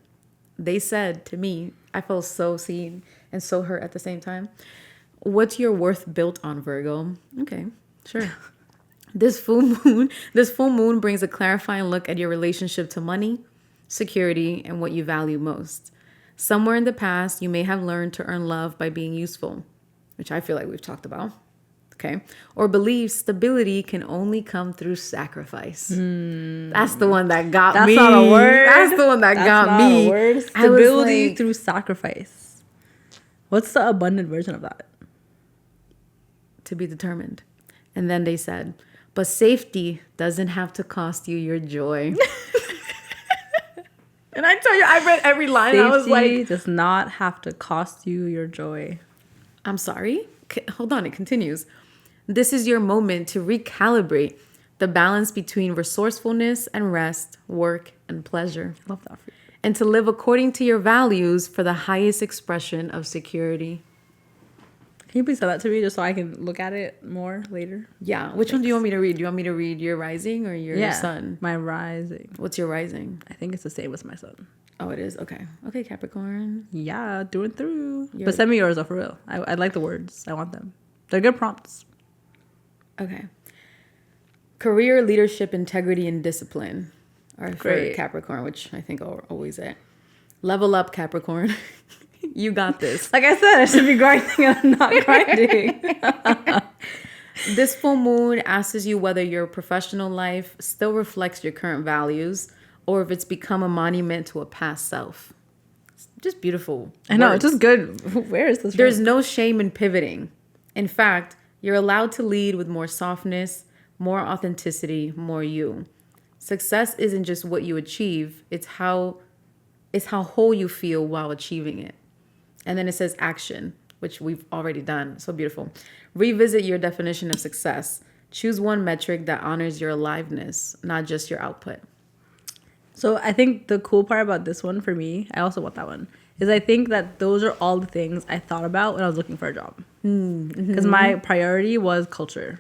They said to me, I felt so seen and so hurt at the same time. What's your worth built on, Virgo? Okay, sure. This full moon brings a clarifying look at your relationship to money, security, and what you value most. Somewhere in the past, you may have learned to earn love by being useful, which I feel like we've talked about. Okay. Or believe stability can only come through sacrifice. That's the one that got me. That's not a word. That's the one that got me. A word. Stability through sacrifice. What's the abundant version of that? To be determined. And then they said, but safety doesn't have to cost you your joy. And I tell you, I read every line. Safety I was like, does not have to cost you your joy. I'm sorry. Hold on. It continues. This is your moment to recalibrate the balance between resourcefulness and rest, work and pleasure. Love that for you. And to live according to your values for the highest expression of security. Can you please tell that to me just so I can look at it more later? Yeah. Which one do you want me to read? Do you want me to read your rising or your sun? My rising. What's your rising? I think it's the same as my sun. Oh, it is? Okay. Okay, Capricorn. Yeah, doing through. But send me yours though, for real. I like the words. I want them. They're good prompts. Okay. Career, leadership, integrity, and discipline are for Capricorn, which I think are always it. Level up, Capricorn. You got this. Like I said, I should be grinding and I'm not grinding. This full moon asks you whether your professional life still reflects your current values or if it's become a monument to a past self. It's just beautiful. I know, it's just good. Where is this? There's no shame in pivoting. In fact, you're allowed to lead with more softness, more authenticity, more you. Success isn't just what you achieve, it's how whole you feel while achieving it. And then it says action, which we've already done. So beautiful. Revisit your definition of success. Choose one metric that honors your aliveness, not just your output. So I think the cool part about this one for me, I also want that one, is I think that those are all the things I thought about when I was looking for a job. Because my priority was culture.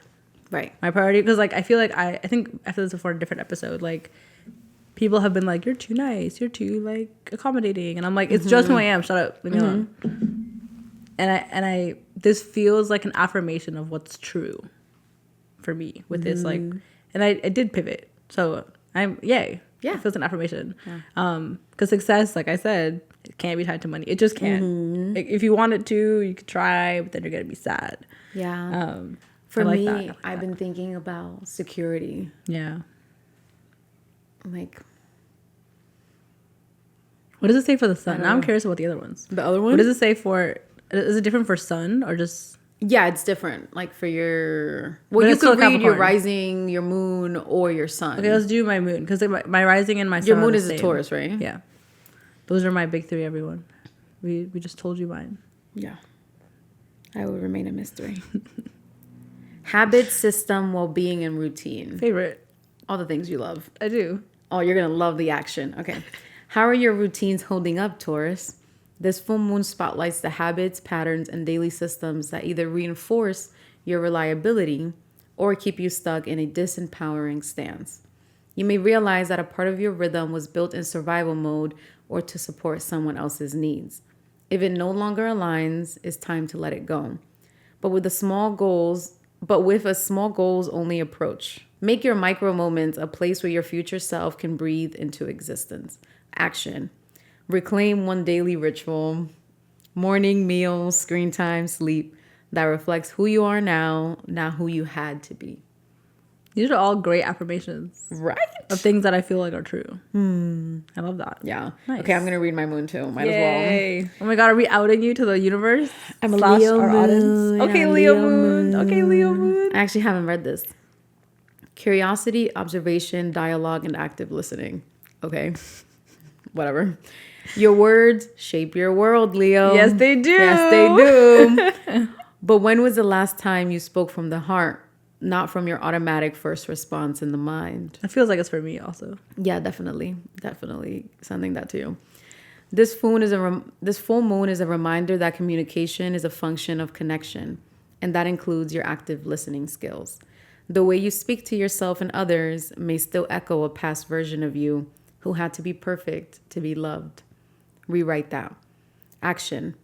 Right. My priority, because like I feel like I think I said this before in a different episode, like people have been like, you're too nice, you're too like accommodating, and I'm like, it's just who I am, shut up, leave me alone. And I this feels like an affirmation of what's true for me with this, like, and I did pivot, so I'm yay. Yeah, it feels an affirmation. Because success, like I said, it can't be tied to money. It just can't. Like, if you want it to, you could try, but then you're gonna be sad. Yeah. For me, I've been thinking about security. Yeah. Like, what does it say for the sun? Now I'm curious about the other ones. The other one? What does it say for? Is it different for sun or just? Yeah, it's different. Like for your, well, you could read your rising, your moon, or your sun. Okay, let's do my moon, because my rising and my sun. Your moon is a Taurus, right? Yeah, those are my big three. Everyone, we just told you mine. Yeah, I will remain a mystery. Habit, system, well-being, and routine. Favorite. All the things you love. I do. Oh, you're gonna love the action. Okay, how are your routines holding up, Taurus? This full moon spotlights the habits, patterns, and daily systems that either reinforce your reliability or keep you stuck in a disempowering stance. You may realize that a part of your rhythm was built in survival mode or to support someone else's needs. If it no longer aligns, it's time to let it go. But with a small goals only approach. Make your micro moments a place where your future self can breathe into existence. Action. Reclaim one daily ritual, morning, meal, screen time, sleep, that reflects who you are now, not who you had to be. These are all great affirmations. Right? Of things that I feel like are true. I love that. Yeah. Nice. Okay, I'm going to read my moon too. Might as well. Oh my God, are we outing you to the universe? I'm a Leo moon. Okay, Leo moon. Okay, Leo moon. I actually haven't read this. Curiosity, observation, dialogue, and active listening. Okay. Whatever. Your words shape your world, Leo. Yes, they do. Yes, they do. But when was the last time you spoke from the heart, not from your automatic first response in the mind? It feels like it's for me also. Yeah, definitely. Definitely sending that to you. This full moon is a reminder that communication is a function of connection, and that includes your active listening skills. The way you speak to yourself and others may still echo a past version of you who had to be perfect to be loved. Rewrite that. Action.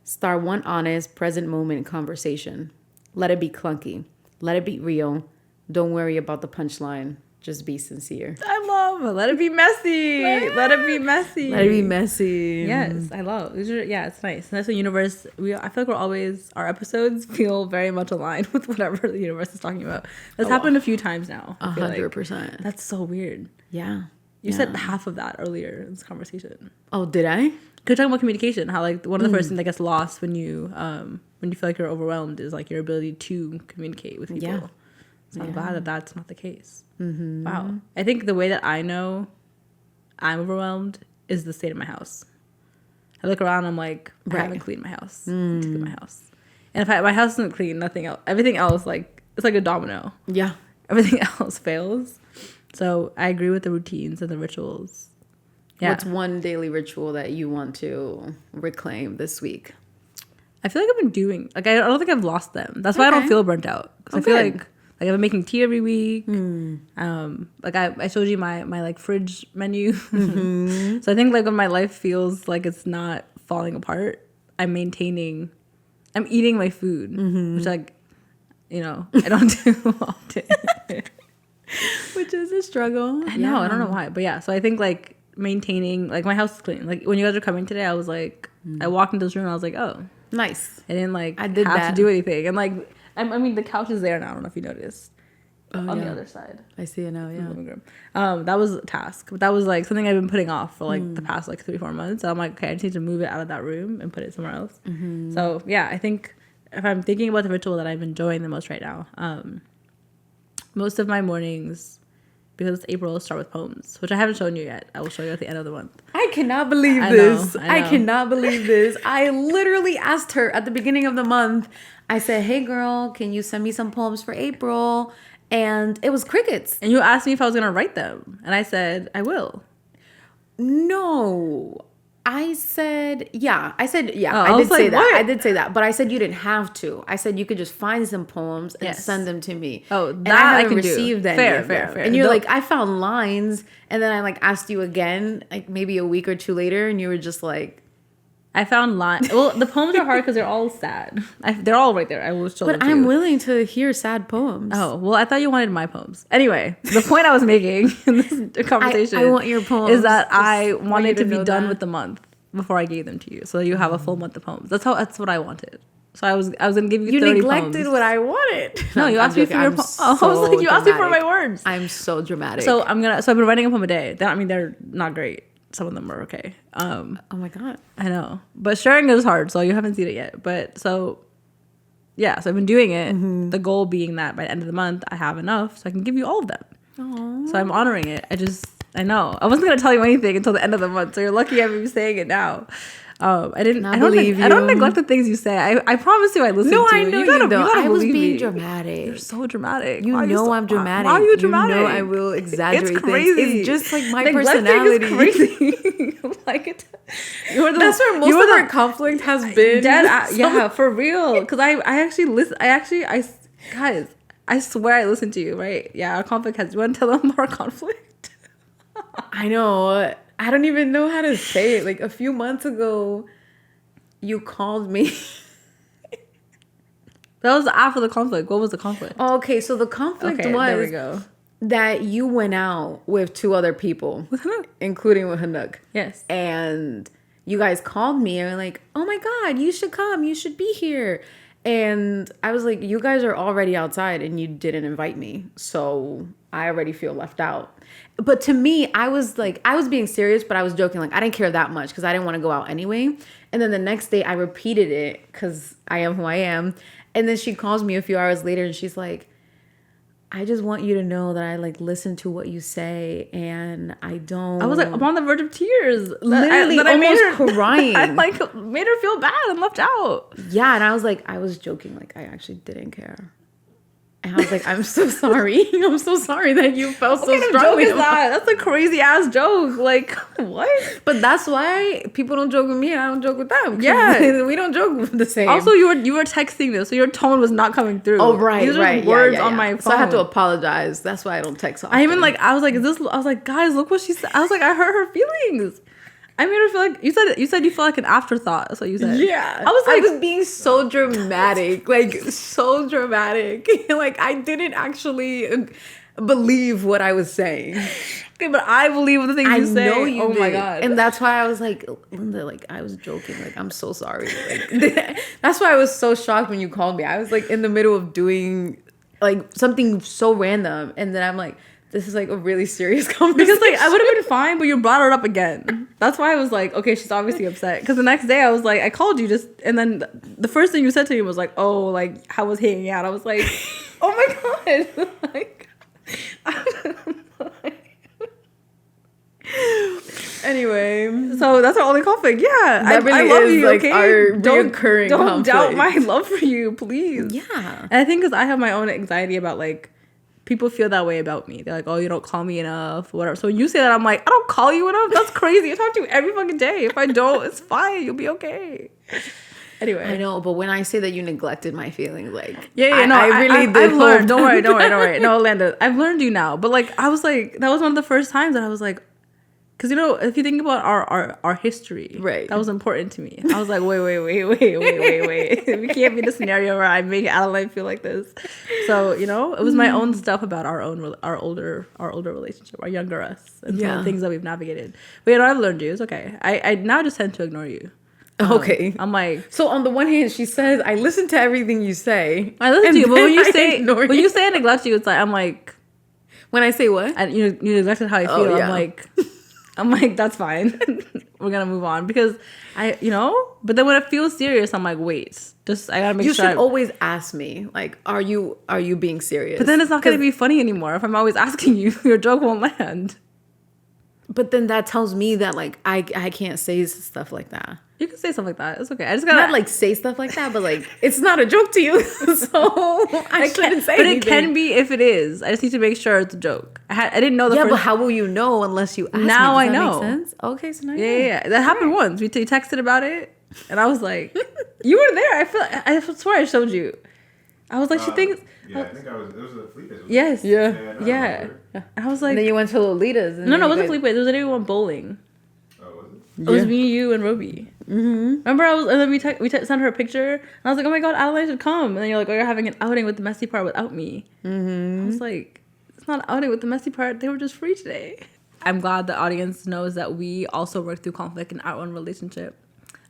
Start one honest, present moment conversation. Let it be clunky. Let it be real. Don't worry about the punchline. Just be sincere. I love it. Let it be messy. Let it be messy. Let it be messy. Yes, I love it. Yeah, it's nice. And that's the universe. I feel like our episodes feel very much aligned with whatever the universe is talking about. That's happened a few times now. 100%. That's so weird. Yeah. You said half of that earlier in this conversation. Oh, did I? Because talking about communication, how like one of the first things that gets lost when you feel like you're overwhelmed is like your ability to communicate with people. Yeah. So I'm glad that that's not the case. Mm-hmm. Wow. I think the way that I know I'm overwhelmed is the state of my house. I look around, I'm like, I haven't cleaned my house. I need to clean my house. And if my house isn't clean, nothing else, everything else, like, it's like a domino. Yeah. Everything else fails. So I agree with the routines and the rituals. Yeah. What's one daily ritual that you want to reclaim this week? I feel like I've been doing, like, I don't think I've lost them. That's why I don't feel burnt out. Because I feel like I've been making tea every week. Like I showed you my like fridge menu. Mm-hmm. So I think like when my life feels like it's not falling apart, I'm eating my food, which like, you know, I don't do often. Which is a struggle. I know, I don't know why. But yeah, so I think like maintaining, like my house is clean. Like when you guys were coming today, I was like, I walked into this room and I was like, oh. Nice. I didn't like have to do anything. And like, I mean, the couch is there now. I don't know if you noticed. On the other side. I see it now, yeah. Living room. That was a task. But that was like something I've been putting off for like the past like 3-4 months. So I'm like, okay, I just need to move it out of that room and put it somewhere else. Mm-hmm. So yeah, I think if I'm thinking about the ritual that I'm enjoying the most right now, most of my mornings, because it's April, start with poems, which I haven't shown you yet. I will show you at the end of the month. I cannot believe this. I cannot believe this. I literally asked her at the beginning of the month. I said, hey girl, can you send me some poems for April? And it was crickets. And you asked me if I was going to write them. And I said, I will. No. I said, yeah. I did say that. What? I did say that. But I said you didn't have to. I said you could just find some poems and send them to me. Oh, that and I can received do. Fair. And you're like, I found lines. And then I like asked you again, like maybe a week or two later. And you were just like, I found lines. Well, the poems are hard because they're all sad. They're all right there. I will show them to you. But I'm willing to hear sad poems. Oh, well, I thought you wanted my poems. Anyway, the point I was making in this conversation I want your poems. Is that I wanted to be done with the month before I gave them to you. So you have a full month of poems. That's what I wanted. So I was going to give you 30 poems. You neglected what I wanted. No, you asked me for your poems. I was like, you asked me for my words. I'm so dramatic. So I've been writing a poem a day. They're not great. Some of them are okay. Oh my God. I know. But sharing is hard, so you haven't seen it yet. But so I've been doing it. Mm-hmm. The goal being that by the end of the month, I have enough so I can give you all of them. Aww. So I'm honoring it. I know. I wasn't going to tell you anything until the end of the month, so you're lucky I'm saying it now. I don't neglect the things you say. I promise you I listen to you. No, I know you don't. I was being me. Dramatic. You're so dramatic. You know I'm dramatic. Why are you dramatic? You know I will exaggerate it's crazy. things. It's just like my personality. Is crazy. Like it. That's where most of our conflict has been. Yeah, for real. Because I actually listen. Guys, I swear I listen to you, right? Yeah, our conflict has. You want to tell them our conflict? I know. I don't even know how to say it. Like a few months ago, you called me. That was after the conflict. What was the conflict? Oh, okay, so the conflict was there we go. That you went out with 2 other people, including with Hanuk. Yes. And you guys called me and were like, oh my God, you should come. You should be here. And I was like, you guys are already outside and you didn't invite me. So I already feel left out. But to me, I was being serious, but I was joking. Like, I didn't care that much because I didn't want to go out anyway. And then the next day I repeated it because I am who I am. And then she calls me a few hours later and she's like, I just want you to know that I like listen to what you say and I don't. I was like, I'm on the verge of tears. Literally I made her crying. I like made her feel bad and left out. Yeah, and I was like, I was joking. Like, I actually didn't care. And I was like, I'm so sorry. I'm so sorry that you felt so strongly. Joke is that? That's a crazy ass joke. Like, what? But that's why people don't joke with me and I don't joke with them. Yeah. We don't joke the same. Also, you were texting this, so your tone was not coming through. Oh, right. These are words on my phone. So I had to apologize. That's why I don't text often. I was like, guys, look what she said. I was like, I hurt her feelings. I made her feel like you said you felt like an afterthought. That's what you said. Yeah. I was being so dramatic. Like so dramatic. Like I didn't actually believe what I was saying. Okay, but I believe the things you say. I know you did. My God. And that's why I was like, Linda, like I was joking. Like, I'm so sorry. Like that's why I was so shocked when you called me. I was like in the middle of doing like something so random. And then I'm like, this is like a really serious conversation. Because like I would have been fine, but you brought it up again. That's why I was like, okay, she's obviously upset. Because the next day I was like, I called you just, and then the first thing you said to me was like, oh, like how was hanging out? I was like, oh my God, like. Anyway, so that's our only conflict. Yeah, that really I love you. Like okay, our reoccurring don't conflict. Doubt my love for you, please. Yeah, and I think because I have my own anxiety about like. People feel that way about me. They're like, oh, you don't call me enough, whatever. So when you say that, I'm like, I don't call you enough? That's crazy. I talk to you every fucking day. If I don't, it's fine. You'll be okay. Anyway. I know, but when I say that you neglected my feelings, like... I really did. I've learned. Don't worry. No, Linda, I've learned you now. But like, I was like, that was one of the first times that I was like, because, you know, if you think about our history, right, that was important to me. I was like, wait. We can't be the scenario where I make Adeline feel like this. So, you know, it was my own stuff about our older relationship, our younger us, and some of the things that we've navigated. But, you know, I've learned you. It's okay. I now just tend to ignore you. Okay. I'm like, so on the one hand, she says, I listen to everything you say. I listen to you, but when you say I neglect you, it's like, I'm like, when I say what? And you neglected how I feel. Yeah. I'm like, that's fine. We're gonna move on because but then when it feels serious, I'm like, wait, I gotta make sure. You should always ask me, like, are you being serious? But then it's not gonna be funny anymore if I'm always asking you. Your joke won't land. But then that tells me that like I can't say stuff like that. You can say stuff like that. It's okay. I just gotta not like say stuff like that, but like it's not a joke to you, so I shouldn't say. But anything. It can be if it is. I just need to make sure it's a joke. I didn't know the first. But how will you know unless you ask now me? Does that make sense? Okay, so now yeah. That happened once. We texted about it, and I was like, "You were there." I swear I showed you. I was like, "She thinks." Yeah, I think I was. It was a Felipe's. Yes. Yeah. And I was like, and then you went to Lolita's. No, it wasn't Felipe. It was a day we went bowling. Oh, was it? It was me, you, and Roby. Mm-hmm. Remember, and then we sent her a picture, and I was like, "Oh my god, Adeline should come." And then you're like, "Oh, you're having an outing with the messy part without me." Mm-hmm. I was like, "It's not an outing with the messy part. They were just free today." I'm glad the audience knows that we also work through conflict in our own relationship.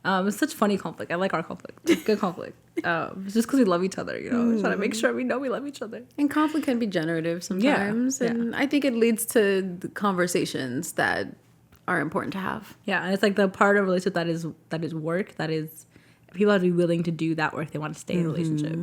It's such funny conflict. I like our conflict. It's good conflict. It's just because we love each other, trying to make sure we know we love each other. And conflict can be generative sometimes, and I think it leads to the conversations that are important to have. Yeah, and it's like the part of a relationship that is work. That is, people have to be willing to do that work. They want to stay in a relationship.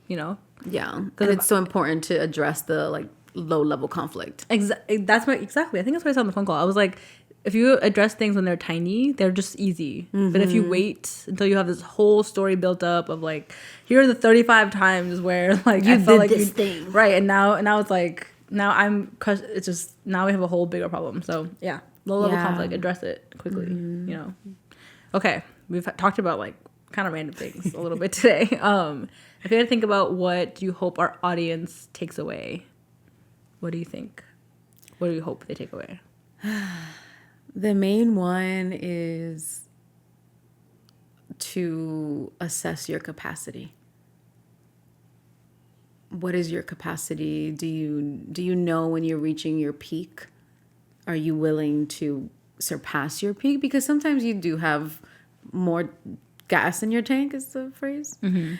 Yeah, because it's so important to address the like low level conflict. Exactly. I think that's what I said on the phone call. I was like, if you address things when they're tiny, they're just easy. Mm-hmm. But if you wait until you have this whole story built up of like, here are the 35 times where like you I felt did like this thing, right? And now it's like now it's just now we have a whole bigger problem. So yeah, low level conflict, address it quickly. Mm-hmm. Okay, we've talked about like kind of random things a little bit today. If you had to think about what you hope our audience takes away, what do you think? What do you hope they take away? The main one is to assess your capacity. What is your capacity? Do you know when you're reaching your peak? Are you willing to surpass your peak? Because sometimes you do have more gas in your tank, is the phrase. Mm-hmm.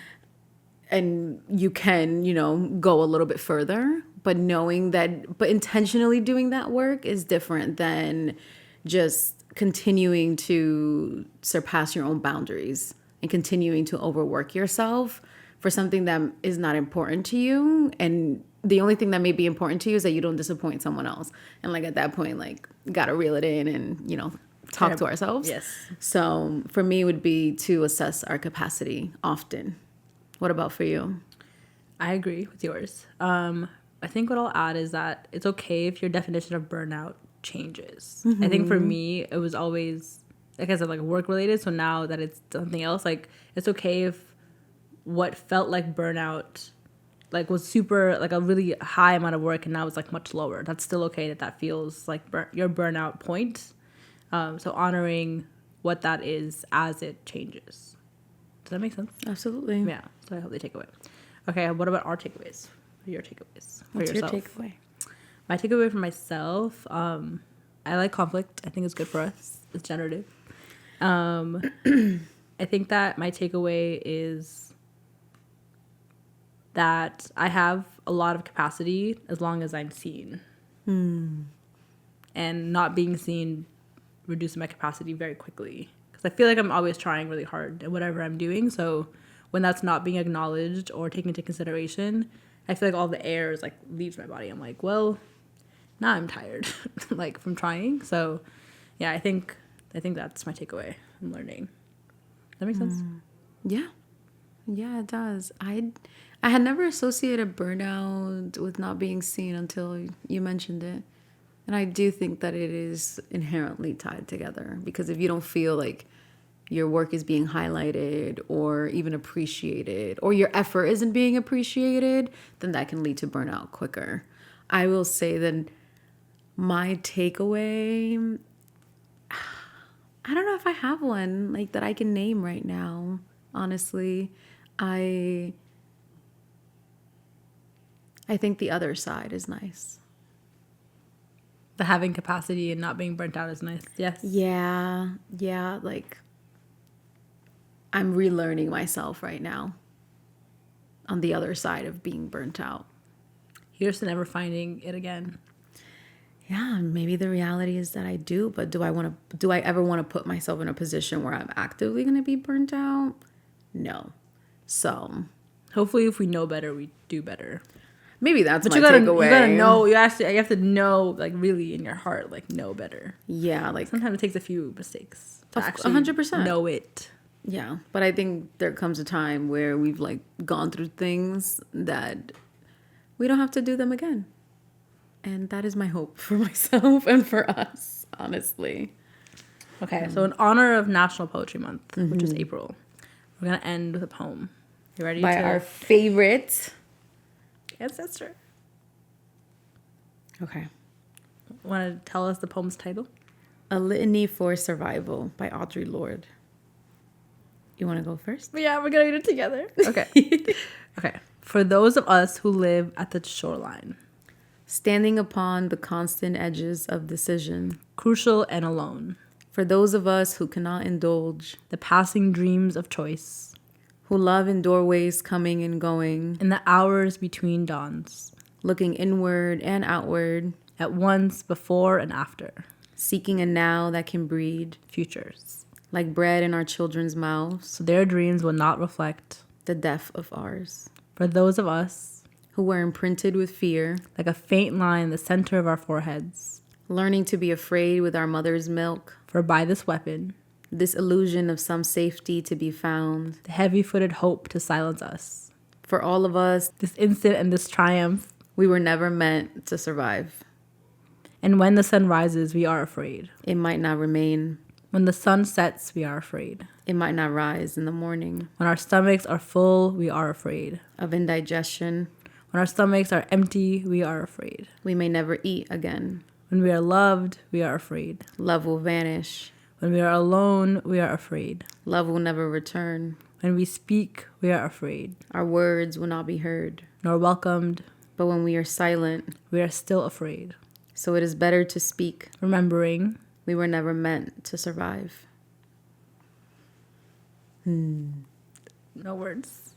And you can, go a little bit further. But but intentionally doing that work is different than just continuing to surpass your own boundaries and continuing to overwork yourself for something that is not important to you. And the only thing that may be important to you is that you don't disappoint someone else. And like at that point, like gotta reel it in and, talk to ourselves. Yes. So for me, it would be to assess our capacity often. What about for you? I agree with yours. I think what I'll add is that it's okay if your definition of burnout changes. Mm-hmm. I think for me, it was always, like I said, like work related. So now that it's something else, like it's okay if what felt like burnout, like was super, like a really high amount of work and now it's like much lower. That's still okay that feels like your burnout point. So honoring what that is as it changes. Does that make sense? Absolutely. Yeah. So I hope they take away. Okay. What about our takeaways? What are your takeaways for yourself? What's your takeaway? My takeaway for myself, I like conflict. I think it's good for us. It's generative. I think that my takeaway is that I have a lot of capacity as long as I'm seen. And not being seen reduces my capacity very quickly. Because I feel like I'm always trying really hard at whatever I'm doing. So when that's not being acknowledged or taken into consideration, I feel like all the air is like leaves my body. I'm like, well, now I'm tired, like from trying. So, yeah, I think that's my takeaway. I'm learning. Does that make sense? Yeah, it does. I had never associated burnout with not being seen until you mentioned it, and I do think that it is inherently tied together because if you don't feel like your work is being highlighted or even appreciated, or your effort isn't being appreciated, then that can lead to burnout quicker. I will say that my takeaway, I don't know if I have one like that I can name right now. Honestly, I think the other side is nice. The having capacity and not being burnt out is nice. Yes. Yeah. Like I'm relearning myself right now on the other side of being burnt out. Here's to never finding it again. Yeah, maybe the reality is that I do, but do I ever want to put myself in a position where I'm actively going to be burnt out? No. So hopefully if we know better, we do better. Maybe that's my takeaway. You gotta know. You have to know, like, really in your heart, like, know better. Yeah, like sometimes it takes a few mistakes to actually 100% know it. Yeah, but I think there comes a time where we've like gone through things that we don't have to do them again, and that is my hope for myself and for us, honestly. Okay, so in honor of National Poetry Month, which is April, we're gonna end with a poem. You ready? By our favorite ancestor. Okay. Want to tell us the poem's title? A Litany for Survival by Audre Lorde. You want to go first? Yeah, we're gonna read it together. Okay. Okay. For those of us who live at the shoreline, standing upon the constant edges of decision, crucial and alone. For those of us who cannot indulge the passing dreams of choice, who love in doorways coming and going, in the hours between dawns, looking inward and outward, at once, before and after, seeking a now that can breed futures, like bread in our children's mouths, so their dreams will not reflect the death of ours. For those of us who were imprinted with fear, like a faint line in the center of our foreheads, learning to be afraid with our mother's milk, for by this weapon, this illusion of some safety to be found, the heavy-footed hope to silence us. For all of us, this instant and this triumph, we were never meant to survive. And when the sun rises, we are afraid. It might not remain. When the sun sets, we are afraid. It might not rise in the morning. When our stomachs are full, we are afraid. Of indigestion. When our stomachs are empty, we are afraid. We may never eat again. When we are loved, we are afraid. Love will vanish. When we are alone, we are afraid. Love will never return. When we speak, we are afraid. Our words will not be heard. Nor welcomed. But when we are silent, we are still afraid. So it is better to speak, remembering we were never meant to survive. No words.